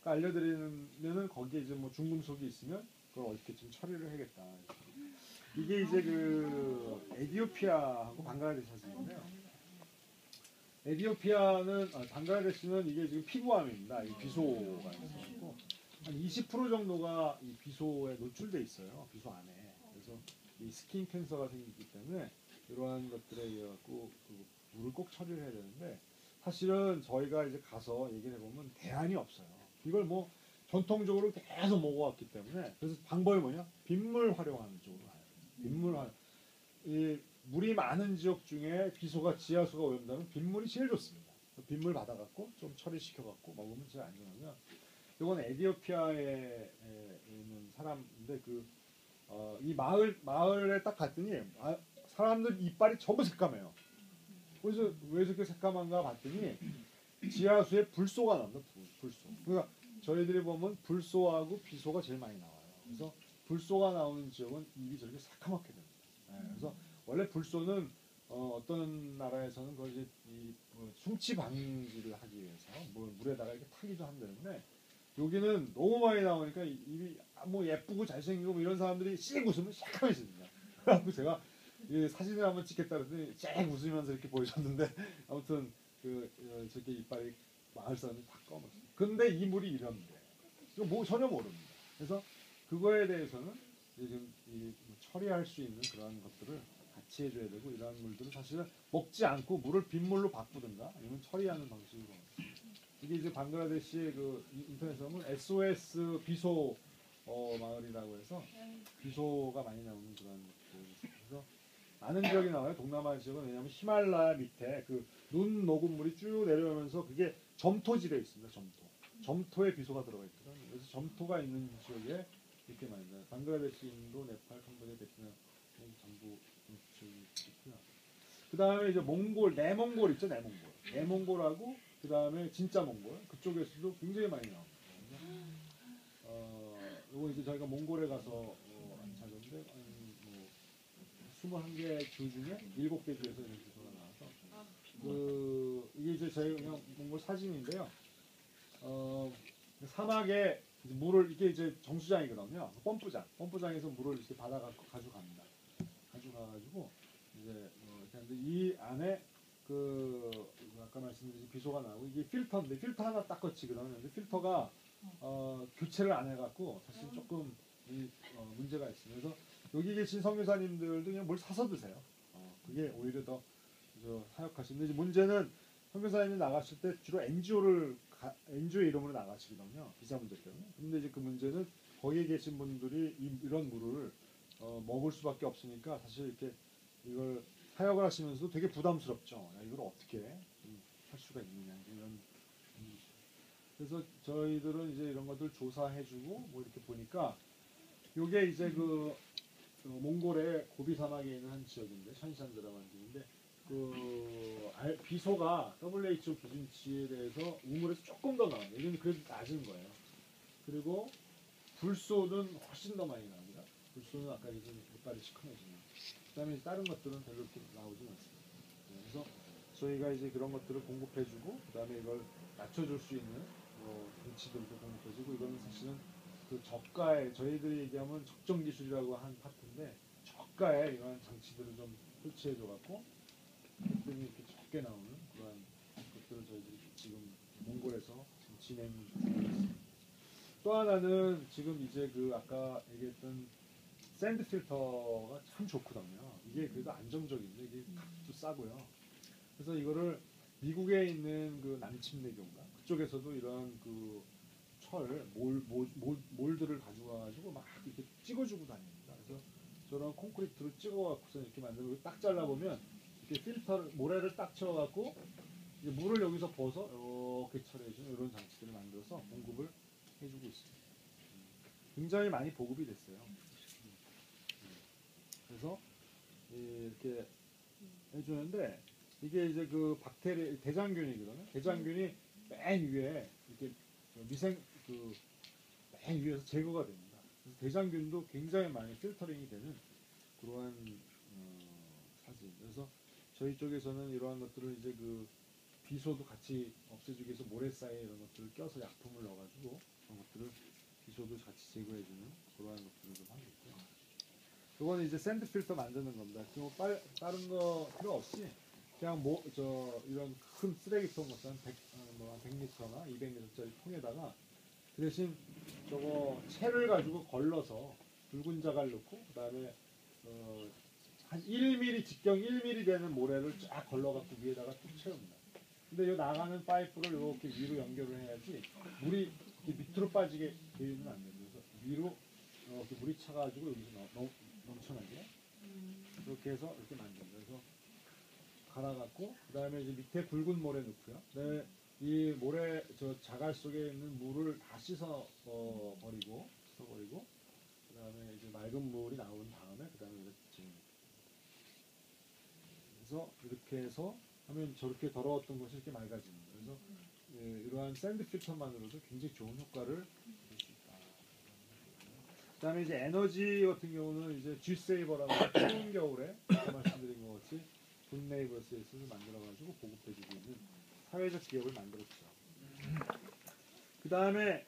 그러니까 알려드리면은 거기에 이제 뭐 중금속이 있으면 그걸 어떻게 좀 처리를 해야겠다. 이게 이제 그 에티오피아하고 방글라데시 사진인데요. 에티오피아는 방글라데시는 이게 지금 피부암입니다. 이 비소가 있고 한 20% 정도가 이 비소에 노출돼 있어요. 비소 안에. 그래서 이 스킨 캔서가 생기기 때문에 이러한 것들에 의해 갖고 그 물을 꼭 처리를 해야 되는데 사실은 저희가 이제 가서 얘기를 해보면 대안이 없어요. 이걸 뭐 전통적으로 계속 먹어왔기 때문에 그래서 방법이 뭐냐? 빗물 활용하는 쪽으로 가요. 빗물 이 물이 많은 지역 중에 비소가 지하수가 오염되면 빗물이 제일 좋습니다. 빗물 받아갖고 좀 처리시켜갖고 먹으면 제일 안전하고요. 이건 에티오피아에 있는 사람인데 이 마을에 딱 갔더니 사람들 이빨이 전부 새까매요. 그래서 왜 저렇게 새까만가 봤더니 지하수에 불소가 나옵니다. 불소. 그러니까 저희들이 보면 불소하고 비소가 제일 많이 나와요. 그래서 불소가 나오는 지역은 입이 저렇게 새까맣게 됩니다. 그래서 원래 불소는 어떤 나라에서는 그걸 이제 충치 방지를 하기 위해서 물에다가 이렇게 타기도 한다는데 여기는 너무 많이 나오니까 입이 뭐 예쁘고 잘생기고 뭐 이런 사람들이 씩 웃으면 새까매집니다. 그래서 제가 사진을 한번 찍겠다 그랬더니 쫙 웃으면서 이렇게 보여줬는데 아무튼 저렇게 이빨이 마을 사람이 다 검었어요. 근데 이 물이 이런데 이거 뭐 전혀 모릅니다. 그래서 그거에 대해서는 이제 좀이 처리할 수 있는 그런 것들을 같이 해줘야 되고 이러한 물들은 사실은 먹지 않고 물을 빗물로 바꾸든가 아니면 처리하는 방식으로 이게 이제 방글라데시의 그 인터넷에 보면 SOS 비소 마을이라고 해서 비소가 많이 나오는 그런 곳. 그래서 많은 지역이 나와요. 동남아 지역은 왜냐하면 히말라야 밑에 그 눈 녹음물이 쭉 내려오면서 그게 점토질에 있습니다. 점토에 비소가 들어가 있거든요. 그래서 점토가 있는 지역에 이렇게 많이 나요. 방글라데시, 인도, 네팔, 캄보디아, 베트남 전부 지역이 있고요. 그 다음에 이제 몽골, 내몽골 있죠, 내몽골. 내몽골하고 그 다음에 진짜 몽골 그쪽에서도 굉장히 많이 나옵니다. 요거 이제 저희가 몽골에 가서 안 찾았는데 뭐 21개 주 중에 7개 주에서 이런 주소가 나와서 이게 이제 저희 그냥 몽골 사진인데요. 사막에 물을 이게 이제 정수장이거든요. 펌프장에서 물을 이렇게 받아갖고 가져갑니다. 가져가가지고 이제 근데 이 안에 아까 말씀드린 비소가 나오고 이게 필터인데 필터 하나 딱 거치거든요. 근데 필터가 교체를 안 해갖고 사실 조금 문제가 있어요. 그래서 여기 계신 선교사님들도 그냥 뭘 사서 드세요. 그게 오히려 더 사역하시는데 이제 문제는 선교사님이 나가실 때 주로 NGO 이름으로 나가시거든요. 비자 문제 때문에. 근데 이제 그 문제는 거기에 계신 분들이 이런 물을 먹을 수밖에 없으니까 사실 이렇게 이걸 사역을 하시면서도 되게 부담스럽죠. 야, 이걸 어떻게 할 수가 있느냐 이런. 그래서 저희들은 이제 이런 것들 조사해주고 뭐 이렇게 보니까 이게 이제 몽골의 고비 사막에 있는 한 지역인데 션샨드라고 하는 지역인데 비소가 WHO 기준치에 대해서 우물에서 조금 더 나와요. 여기는 그래도 낮은 거예요. 그리고 불소는 훨씬 더 많이 나옵니다. 불소는 아까 얘기한 이빨이 시커매지만 그다음에 다른 것들은 별로 이렇게 나오진 않습니다. 그래서 저희가 이제 그런 것들을 공급해주고 그다음에 이걸 낮춰줄 수 있는 장치들도 공급해주고 이거는 사실은 그 저가에 저희들이 얘기하면 적정 기술이라고 한 파트인데 저가에 이러한 장치들을 좀 설치해줘갖고 그때문에 이렇게 적게 나오는 그런 것들을 저희들이 지금 몽골에서 지금 진행 중에 있습니다. 또 하나는 지금 이제 아까 얘기했던 샌드 필터가 참 좋거든요. 이게 그래도 안정적인데 이게 값도 싸고요. 그래서 이거를 미국에 있는 남침내교인가 그쪽에서도 이런 몰들을 가져와가지고 막 이렇게 찍어주고 다닙니다. 그래서 저런 콘크리트로 찍어갖고서 이렇게 만들고 딱 잘라보면 이렇게 모래를 딱 채워갖고 물을 여기서 부어서 이렇게 처리해주는 이런 장치들을 만들어서 공급을 해주고 있습니다. 굉장히 많이 보급이 됐어요. 그래서 이렇게 해주는데 이게 이제 대장균이거든요. 대장균이 맨 위에 이렇게 맨 위에서 제거가 됩니다. 그래서 대장균도 굉장히 많이 필터링이 되는 그러한 사진. 그래서 저희 쪽에서는 이러한 것들을 이제 비소도 같이 없애주기 위해서 모래사이에 이런 것들을 껴서 약품을 넣어가지고 그런 것들을 비소도 같이 제거해주는 그러한 것들을 좀 하고 있고요. 이거는 이제 샌드 필터 만드는 겁니다. 다른 거 필요 없이 그냥 이런 큰 쓰레기통 같은 100리터나 200리터짜리 통에다가 그 대신 채를 가지고 걸러서 붉은 자갈 넣고 그 다음에 한 1mm 직경 1mm 되는 모래를 쫙 걸러갖고 위에다가 툭 채웁니다. 근데 이 나가는 파이프를 이렇게 위로 연결을 해야지 물이 밑으로 빠지게 되면 안 됩니다. 그래서 위로 이렇게 물이 차가지고 여기서 넘쳐나게 그렇게 해서 이렇게 만듭니다. 그래서 갈아갖고 그 다음에 이제 밑에 굵은 모래 넣고요. 네, 이 모래 자갈 속에 있는 물을 다 씻어버리고 그 다음에 이제 맑은 물이 나온 다음에 그 다음에 이렇게 그래서 이렇게 해서 하면 저렇게 더러웠던 것이 이렇게 맑아집니다. 그래서 이러한 샌드 필터만으로도 굉장히 좋은 효과를 볼 수 있다. 그 다음에 이제 에너지 같은 경우는 이제 G세이버라고 추운 겨울에 아까 말씀드린 것 같이 굿네이버스에서 만들어가지고 보급해주고 있는 사회적 기업을 만들었죠. 그 다음에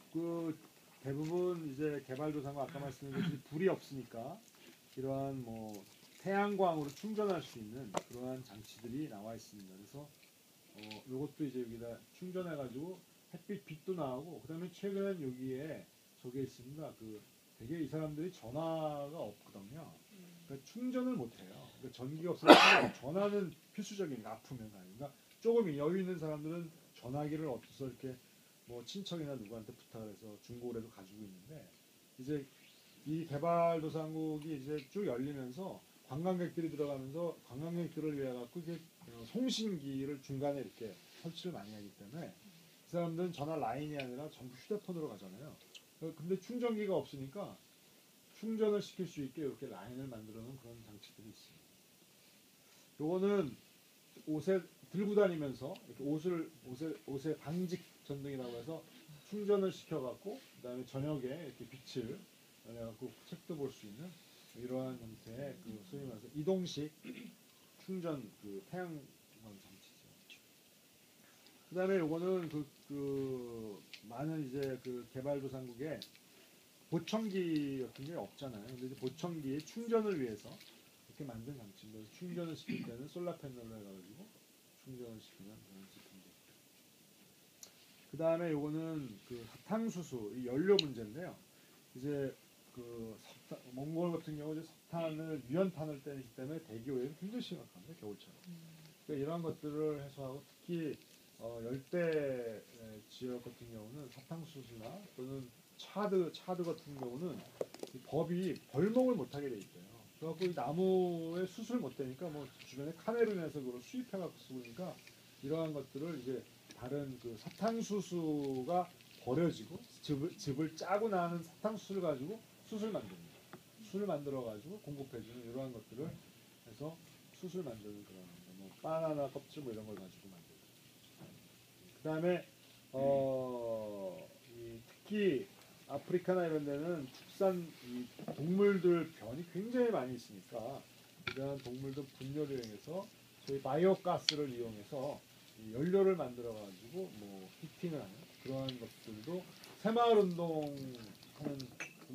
대부분 이제 개발도상과 아까 말씀드린 불이 없으니까 이러한 태양광으로 충전할 수 있는 그러한 장치들이 나와 있습니다. 그래서 요것도 이제 여기다 충전해가지고 햇빛 빛도 나오고 그다음에 최근엔 여기에 저게 있습니다. 그 되게 이 사람들이 전화가 없거든요. 그러니까 충전을 못 해요. 그러니까 전기가 없어서 전화는 필수적인 아프면 그러니까 조금 여유 있는 사람들은 전화기를 얻어서 이렇게 뭐 친척이나 누구한테 부탁을 해서 중고라도 가지고 있는데 이제 이 개발도상국이 이제 쭉 열리면서 관광객들이 들어가면서 관광객들을 위해 갖고 이게 송신기를 중간에 이렇게 설치를 많이 하기 때문에 그 사람들은 전화 라인이 아니라 전부 휴대폰으로 가잖아요. 근데 충전기가 없으니까 충전을 시킬 수 있게 이렇게 라인을 만들어 놓은 그런 장치들이 있습니다. 요거는 옷에 들고 다니면서 이렇게 옷에 방직 전등이라고 해서 충전을 시켜갖고 그다음에 저녁에 이렇게 빛을 해갖고 책도 볼 수 있는 이러한 형태의 그 소위 말해서 이동식 충전 그 태양광 장치죠. 그다음에 요거는 그 많은 이제 그 개발도상국에 보청기 같은 게 없잖아요. 근데 이제 보청기의 충전을 위해서 이렇게 만든 장치인데 충전을 시킬 때는 솔라 패널로 해가지고 충전을 시키는 그런 제품들. 그 다음에 요거는 그 사탕수수 이 연료 문제인데요. 이제 그 몽골 같은 경우 이제 석탄을 유연탄을 때리기 때문에 대기 오염이 굉장히 심각합니다. 겨울처럼. 그러니까 이러한 것들을 해소하고 특히 열대 지역 같은 경우는 사탕수수나 또는 차드 같은 경우는 이 법이 벌목을 못하게 돼 있대요. 그래갖고 이 나무에 수술 못 되니까 뭐 주변에 카메룬에서 그걸 수입해갖고 쓰고 있으니까 이러한 것들을 이제 다른 그 사탕수수가 버려지고 즙을 짜고 나는 사탕수수를 가지고 숯을 만듭니다. 술을 만들어가지고 공급해주는 이러한 것들을 해서 숯을 만드는 그런 뭐 바나나 껍질 뭐 이런 걸 가지고 만들고. 그 다음에 특히 아프리카나 이런 데는 축산 이 동물들 변이 굉장히 많이 있으니까 이러한 동물들 분뇨를 이용해서 저희 바이오 가스를 이용해서 이 연료를 만들어 가지고 뭐 히팅을 하는 그러한 것들도 새마을 운동하는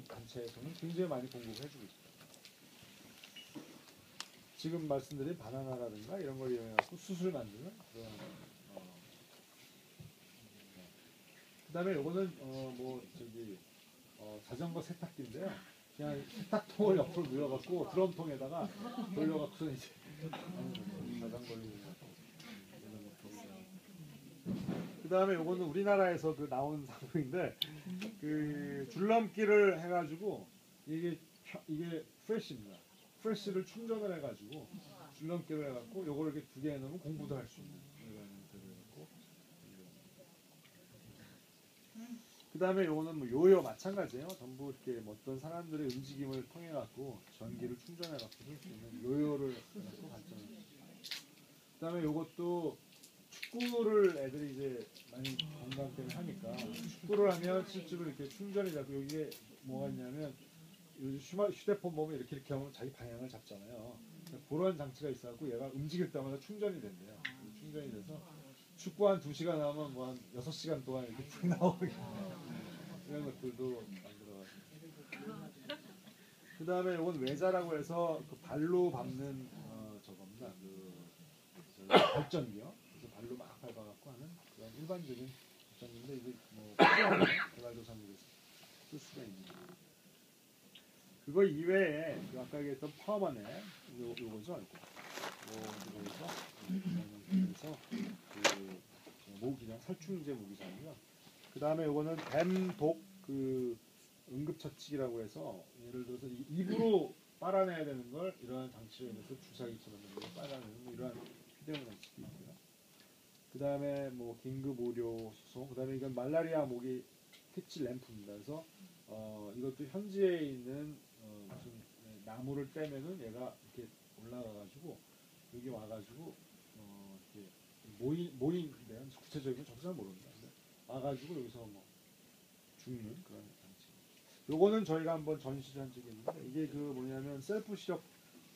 단체에서는 굉장히 많이 공급을 해주고 있습니다. 지금 말씀드린 바나나라든가 이런 걸 이용해서 숯을 만드는 그런 그다음에 요거는 뭐 저기 자전거 세탁기인데요. 그냥 세탁통을 옆으로 밀어갖고 드럼통에다가 돌려갖고 이제 자전거를 이용해서 그다음에 요거는 우리나라에서 그 나온 상품인데 그 줄넘기를 해가지고 이게 프레시입니다. 프레시를 충전을 해가지고 줄넘기를 해갖고 요걸 이렇게 두 개 해놓으면 공부도 할 수 있는 이런 형태로 해갖고 그 다음에 요거는 뭐 요요 마찬가지예요. 전부 이렇게 뭐 어떤 사람들의 움직임을 통해 갖고 전기를 충전해 갖고 쓸 수 있는 요요를 갖고 발전을 했습니다. 그 다음에 요것도 축구를 애들이 이제 많이 건강 때문에 하니까 축구를 하면 실제로 이렇게 충전이 되고 여기에 뭐가 있냐면 요즘 휴대폰 보면 이렇게 하면 자기 방향을 잡잖아요. 그런 장치가 있어갖고 얘가 움직일 때마다 충전이 된대요. 충전이 돼서 축구 한 2시간 하면 뭐 한 6시간 동안 이렇게 쭉 나오게 이런 것들도 만들어가지고 그 다음에 이건 외자라고 해서 그 발로 밟는 저겁니다. 발전기요. 그래서 발로 막 밟아갖고 하는 그런 일반적인 발전기인데 이게 뭐 개발도상국에서 쓸 수가 있는 거예요. 그거 이외에 그 아까 얘기했던 파워만에 요거죠. 요거에서 그 모기장 살충제 모기장이요. 그 다음에 요거는 뱀독 그 응급처치기라고 해서 예를 들어서 입으로 빨아내야 되는 걸 이러한 장치로 인해서 주사기처럼 빨아내는 뭐 이러한 휴대용 장치도 있고요. 그 다음에 뭐 긴급 의료 수송, 그 다음에 이건 말라리아 모기 퇴치 램프입니다. 그래서 이것도 현지에 있는 무슨 나무를 떼면은 얘가 이렇게 올라가가지고 여기 와가지고 이렇게 모인데요. 구체적인 건 잘 모릅니다. 근데 와가지고 여기서 뭐 죽는 그런 장치. 요거는 저희가 한번 전시한 적이 있는데 이게 그 뭐냐면 셀프 시력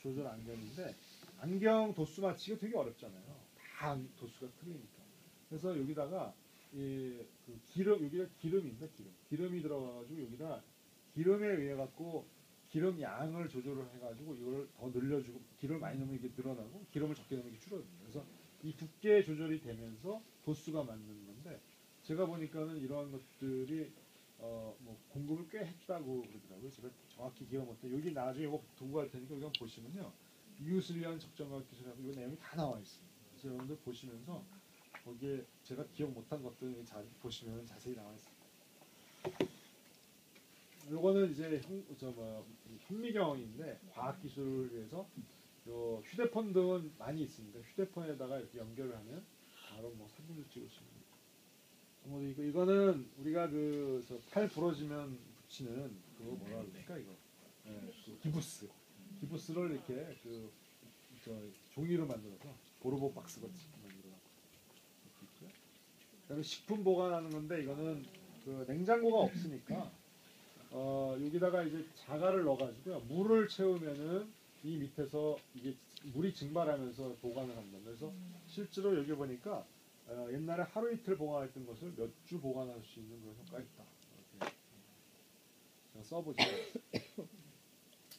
조절 안경인데 안경 도수 맞추기가 되게 어렵잖아요. 다 도수가 틀리니까. 그래서 여기다가 그 기름 여기가 기름인데 기름이 들어가가지고 여기다 기름에 의해 갖고 기름 양을 조절을 해가지고 이걸 더 늘려주고 기름을 많이 넣으면 이게 늘어나고 기름을 적게 넣으면 이게 줄어듭니다. 그래서 이 쉽게 조절이 되면서 도수가 맞는 건데 제가 보니까는 이러한 것들이 뭐 공급을 꽤 했다고 그러더라고요. 제가 정확히 기억 못해. 여기 나중에 이거 두고 갈 테니까 여기 한번 보시면요. 이웃을 위한 적정각 기술하고 이 내용이 다 나와 있습니다. 그래서 여러분들 보시면서 거기에 제가 기억 못한 것들 잘 보시면 자세히 나와 있습니다. 요거는 이제 현미경인데 과학기술을 위해서 요 휴대폰 등은 많이 있습니다. 휴대폰에다가 이렇게 연결을 하면 바로 뭐 사진을 찍을 수 있는. 뭐 이거는 우리가 팔 부러지면 붙이는 그거 뭐라 그럴까 이거. 네, 그 기부스를 이렇게 종이로 만들어서 보르보 박스 같이 만들어갖고 있고요. 그다음에 식품 보관하는 건데 이거는 그 냉장고가 없으니까 여기다가 이제 자갈을 넣어가지고요 물을 채우면은 이 밑에서 이게 물이 증발하면서 보관을 한다. 그래서 실제로 여기 보니까 옛날에 하루 이틀 보관했던 것을 몇 주 보관할 수 있는 그런 효과가 있다. 이렇게 제가 써보죠.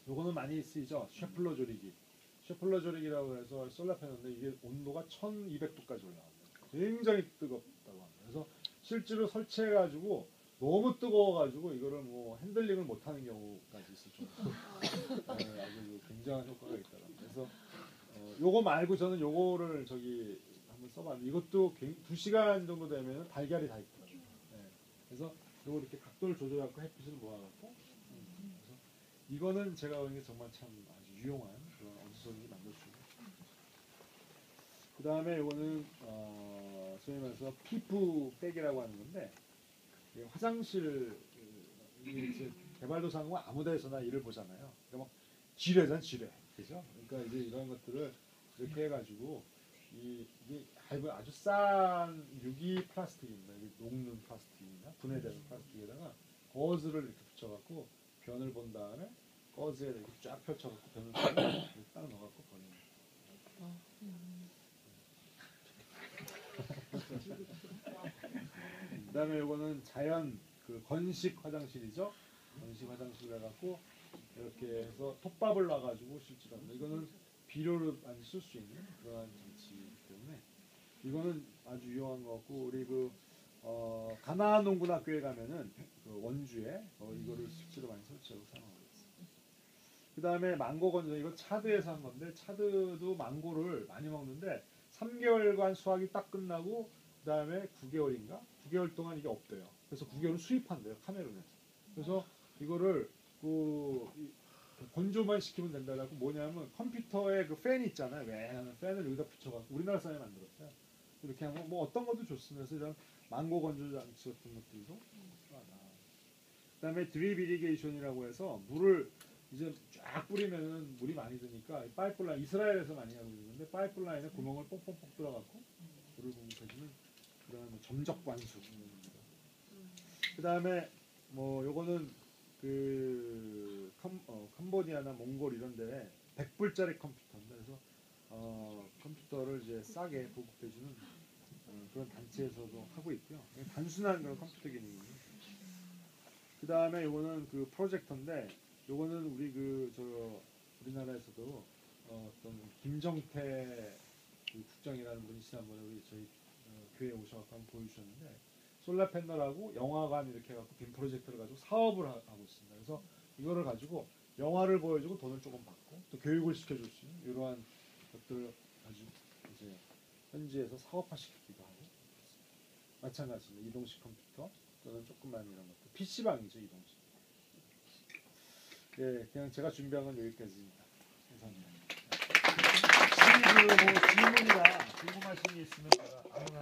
요거는 많이 쓰이죠. 셰플러 조리기. 셰플러 조리기라고 해서 솔라 패널인데 이게 온도가 1200도까지 올라갑니다. 굉장히 뜨겁다고 합니다. 그래서 실제로 설치해가지고 너무 뜨거워가지고 이거를 뭐 핸들링을 못하는 경우까지 있을 정도로 아주 굉장한 효과가 있더라고요. 그래서 요거 말고 저는 요거를 한번 써봤는데 이것도 2시간 정도 되면 달걀이 다 있더라고요. 네. 그래서 요거 이렇게 각도를 조절하고 햇빛을 모아갖고 그래서 이거는 제가 보기에 정말 참 아주 유용한 그런 어디서든지 만들 수 있는. 그 다음에 요거는 소위 말해서 피부 백이라고 하는 건데 화장실 이제 개발도상국 아무 데서나 일을 보잖아요. 그러니까 막 지뢰잖아 지뢰, 그죠? 그러니까 이제 이런 것들을 이렇게 해가지고 이게 아주 싼 유기 플라스틱입니다. 녹는 플라스틱이나 분해되는 플라스틱에다가 거즈를 이렇게 붙여갖고 변을 본 다음에 거즈에 이렇게 쫙 펼쳐갖고 변을 딱 넣어갖고 버리는. 그다음에 이거는 자연 건식 화장실이죠. 건식 화장실 해갖고 이렇게 해서 톱밥을 놔가지고 실제로 합니다. 이거는 비료를 많이 쓸 수 있는 그러한 장치이기 때문에 이거는 아주 유용한 것 같고 우리 가나안 농군학교에 가면은 원주에 이거를 실제로 많이 설치하고 사용하고 있습니다. 그 다음에 망고 건조 이거 차드에서 한 건데 차드도 망고를 많이 먹는데 3개월간 수확이 딱 끝나고 그 다음에 9개월인가? 9개월 동안 이게 없대요. 그래서 9개월을 수입한대요. 카메룬에서. 그래서 이거를 건조만 시키면 된다고 뭐냐면 컴퓨터에 팬 있잖아요. 왜 하는 팬을 여기다 붙여갖고 우리나라 사람이 만들었어요. 이렇게 하면 뭐 어떤 것도 좋습니다. 그래서 이런 망고 건조 장치 같은 것들도 그 다음에 드립 이리게이션이라고 해서 물을 이제 쫙 뿌리면은 물이 많이 드니까 파이프라인 이스라엘에서 많이 하고 있는데 파이프라인에 구멍을 뽕뽕뽕 뚫어갖고 물을 공급해주는 그런 점적 관수입니다. 그 다음에 뭐 요거는 캄보디아나 몽골 이런데 100불짜리 컴퓨터인데 그래서 컴퓨터를 이제 싸게 보급해주는 그런 단체에서도 하고 있고요. 단순한 그런 컴퓨터 기능입니다. 그 다음에 요거는 프로젝터인데 요거는 우리나라에서도 어떤 김정태 국장이라는 분이 지난번에 우리 저희 교회에 오셔서 한번 보여주셨는데 솔라 패널하고 영화관 이렇게 해갖고 빔 프로젝터를 가지고 사업을 하고 있습니다. 그래서 이거를 가지고 영화를 보여주고 돈을 조금 받고 또 교육을 시켜줄 수 있는 이러한 것들을 가지고 이제 현지에서 사업화시키기도 하고 마찬가지입니다. 이동식 컴퓨터 또는 조그만 이런 것들 PC방이죠 이동식. 예, 그냥 제가 준비한 건 여기까지입니다. 감사합니다. 질문이나 궁금하신 게 있으면 제가 아무나